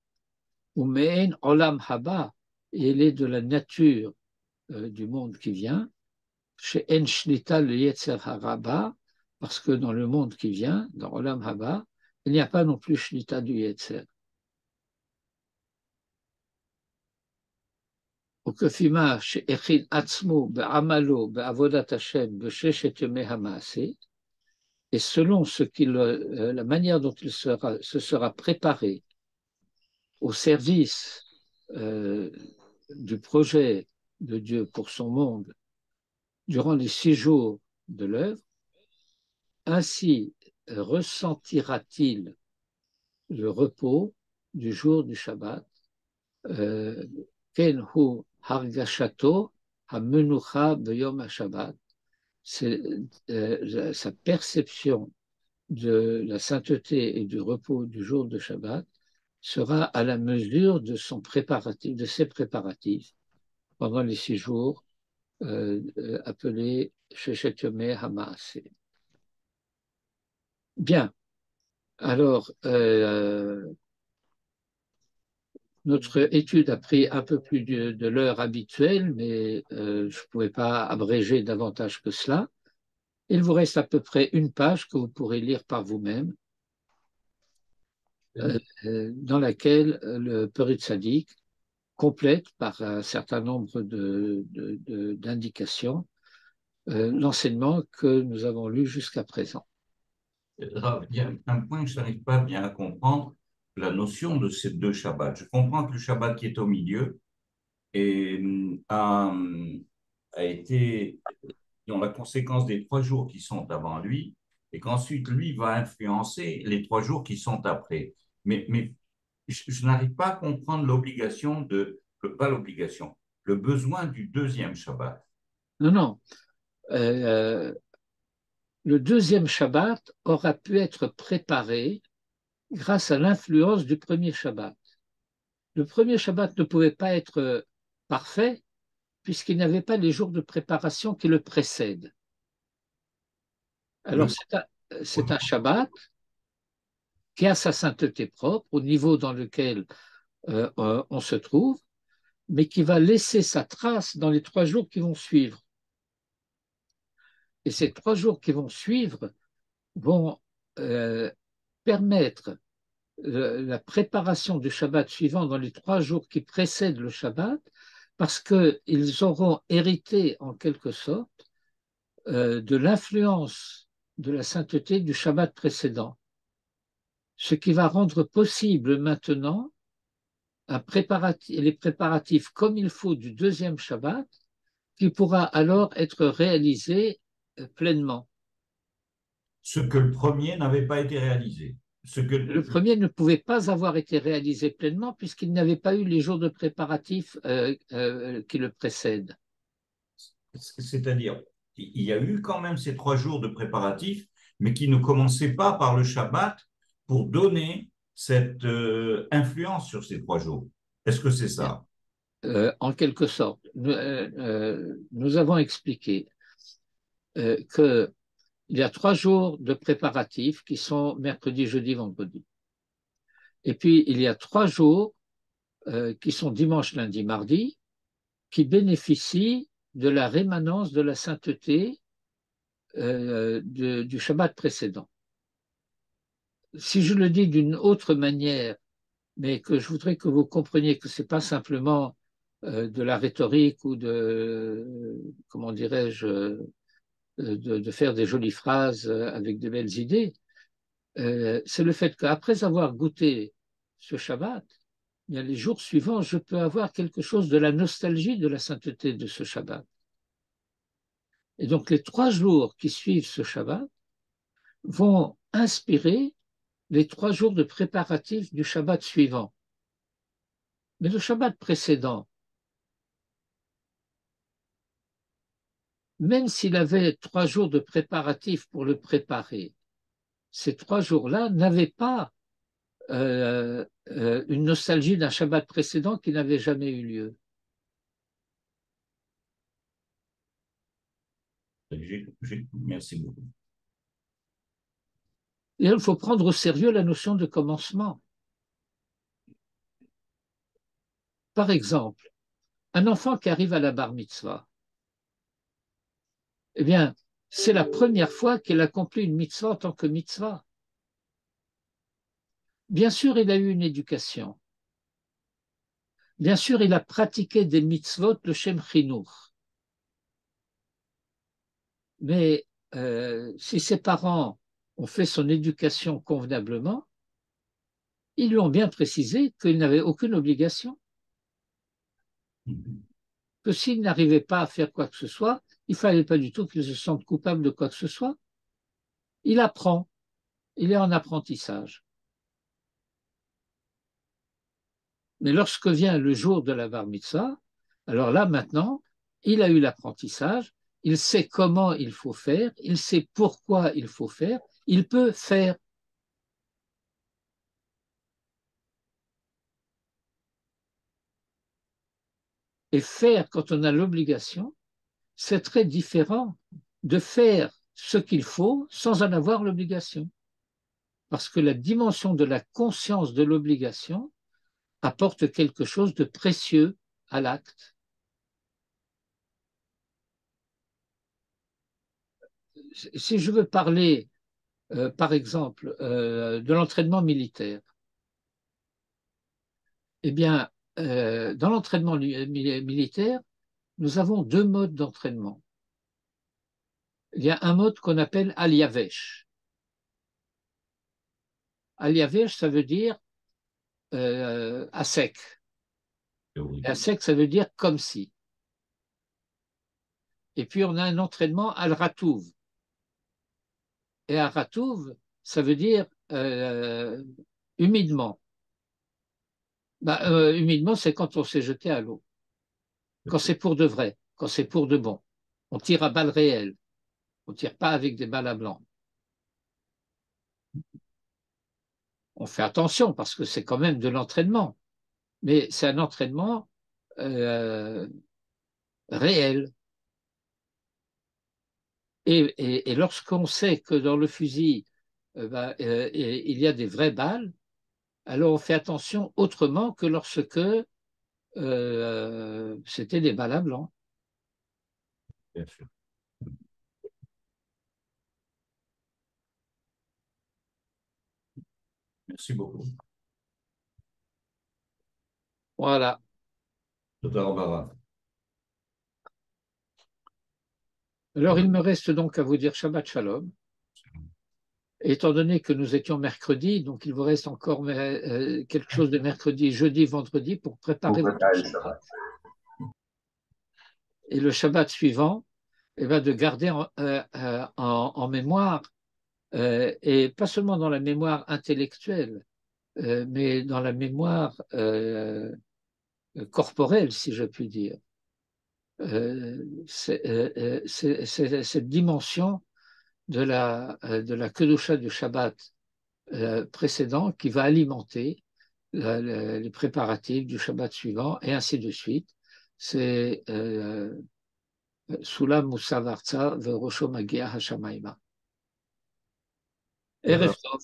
[SPEAKER 1] ou Me'en Olam Haba, et elle est de la nature du monde qui vient, chez En Shlita le Yetzer Hara Ba, parce que dans le monde qui vient, dans Olam Haba, il n'y a pas non plus Shlita du Yetzer. וכפימה שהכין עצמו בעמלו בעבודת השם בששת ימי המעשה, et selon la manière dont il se sera préparé au service du projet de Dieu pour son monde durant les 6 jours de l'œuvre, ainsi ressentira-t-il le repos du jour du Shabbat, ken hu hargashato hamenucha beyom ha-Shabbat, c'est sa perception de la sainteté et du repos du jour de Shabbat sera à la mesure de ses préparatifs pendant les 6 jours appelés Sheshet Yomei HaMaaseh. Bien, alors notre étude a pris un peu plus de l'heure habituelle, mais je ne pouvais pas abréger davantage que cela. Il vous reste à peu près une page que vous pourrez lire par vous-même, dans laquelle le Peri Tzadik complète par un certain nombre d'indications l'enseignement que nous avons lu jusqu'à présent.
[SPEAKER 2] Il y a un point que je n'arrive pas bien à comprendre, la notion de ces 2 Shabbats. Je comprends que le Shabbat qui est au milieu a été dans la conséquence des 3 jours qui sont avant lui, et qu'ensuite lui va influencer les 3 jours qui sont après. Mais je n'arrive pas à comprendre pas l'obligation, le besoin du 2e Shabbat.
[SPEAKER 1] Non, non. Le 2e Shabbat aura pu être préparé grâce à l'influence du 1er Shabbat. Le 1er Shabbat ne pouvait pas être parfait puisqu'il n'y avait pas les jours de préparation qui le précèdent. Alors, c'est un Shabbat qui a sa sainteté propre au niveau dans lequel on se trouve, mais qui va laisser sa trace dans les 3 jours qui vont suivre. Et ces 3 jours qui vont suivre vont permettre la préparation du Shabbat suivant dans les 3 jours qui précèdent le Shabbat, parce qu'ils auront hérité en quelque sorte de l'influence de la sainteté du Shabbat précédent. Ce qui va rendre possible maintenant les préparatifs comme il faut du 2e Shabbat, qui pourra alors être réalisé pleinement.
[SPEAKER 2] Ce que le 1er n'avait pas été réalisé.
[SPEAKER 1] Le 1er ne pouvait pas avoir été réalisé pleinement puisqu'il n'avait pas eu les jours de préparatifs qui le précèdent.
[SPEAKER 2] C'est-à-dire, il y a eu quand même ces 3 jours de préparatifs, mais qui ne commençaient pas par le Shabbat pour donner cette influence sur ces 3 jours. Est-ce que c'est ça?
[SPEAKER 1] En quelque sorte. Nous avons expliqué qu'il y a 3 jours de préparatifs qui sont mercredi, jeudi, vendredi. Et puis, il y a 3 jours qui sont dimanche, lundi, mardi, qui bénéficient de la rémanence de la sainteté du Shabbat précédent. Si je le dis d'une autre manière, mais que je voudrais que vous compreniez que ce n'est pas simplement de la rhétorique ou comment dirais-je, de faire des jolies phrases avec de belles idées. C'est le fait qu'après avoir goûté ce Shabbat, bien, les jours suivants, je peux avoir quelque chose de la nostalgie de la sainteté de ce Shabbat. Et donc les 3 jours qui suivent ce Shabbat vont inspirer les 3 jours de préparatifs du Shabbat suivant. Mais le Shabbat précédent, même s'il avait 3 jours de préparatifs pour le préparer, ces 3 jours-là n'avaient pas une nostalgie d'un Shabbat précédent qui n'avait jamais eu lieu.
[SPEAKER 2] Merci beaucoup.
[SPEAKER 1] Et il faut prendre au sérieux la notion de commencement. Par exemple, un enfant qui arrive à la bar mitzvah, eh bien, c'est la première fois qu'il accomplit une mitzvah en tant que mitzvah. Bien sûr, il a eu une éducation. Bien sûr, il a pratiqué des mitzvot, le Shem Chinour. Mais si ses parents ont fait son éducation convenablement, ils lui ont bien précisé qu'il n'avait aucune obligation. Que s'il n'arrivait pas à faire quoi que ce soit, il ne fallait pas du tout qu'il se sente coupable de quoi que ce soit. Il apprend, il est en apprentissage. Mais lorsque vient le jour de la bar mitzvah, alors là maintenant, il a eu l'apprentissage, il sait comment il faut faire, il sait pourquoi il faut faire, il peut faire. Et faire quand on a l'obligation, c'est très différent de faire ce qu'il faut sans en avoir l'obligation. Parce que la dimension de la conscience de l'obligation apporte quelque chose de précieux à l'acte. Si je veux parler, par exemple, de l'entraînement militaire, eh bien, dans l'entraînement militaire, nous avons 2 modes d'entraînement. Il y a un mode qu'on appelle Al-Yavesh. Al-Yavesh, ça veut dire à sec. Et à sec, ça veut dire comme si. Et puis, on a un entraînement Al-Ratouv. Et Al-Ratouv, ça veut dire humidement. Humidement, c'est quand on s'est jeté à l'eau. Quand c'est pour de vrai, quand c'est pour de bon. On tire à balles réelles. On ne tire pas avec des balles à blanc. On fait attention parce que c'est quand même de l'entraînement. Mais c'est un entraînement réel. Et lorsqu'on sait que dans le fusil, il y a des vraies balles, alors on fait attention autrement que lorsque c'était des balles à blanc.
[SPEAKER 2] Bien sûr. Merci beaucoup.
[SPEAKER 1] Voilà.
[SPEAKER 2] Total embarras.
[SPEAKER 1] Alors il me reste donc à vous dire Shabbat Shalom. Étant donné que nous étions mercredi, donc il vous reste encore quelque chose de mercredi, jeudi, vendredi pour préparer votre Shabbat. Et le Shabbat suivant, eh bien, de garder en mémoire, et pas seulement dans la mémoire intellectuelle, mais dans la mémoire corporelle, si je puis dire. Cette dimension de la Kedusha du Shabbat précédent qui va alimenter les préparatifs du Shabbat suivant et ainsi de suite. C'est Sulam Musa Vartsa Verosho Magia Hashamaima. Erev Tov.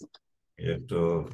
[SPEAKER 2] Erev Tov.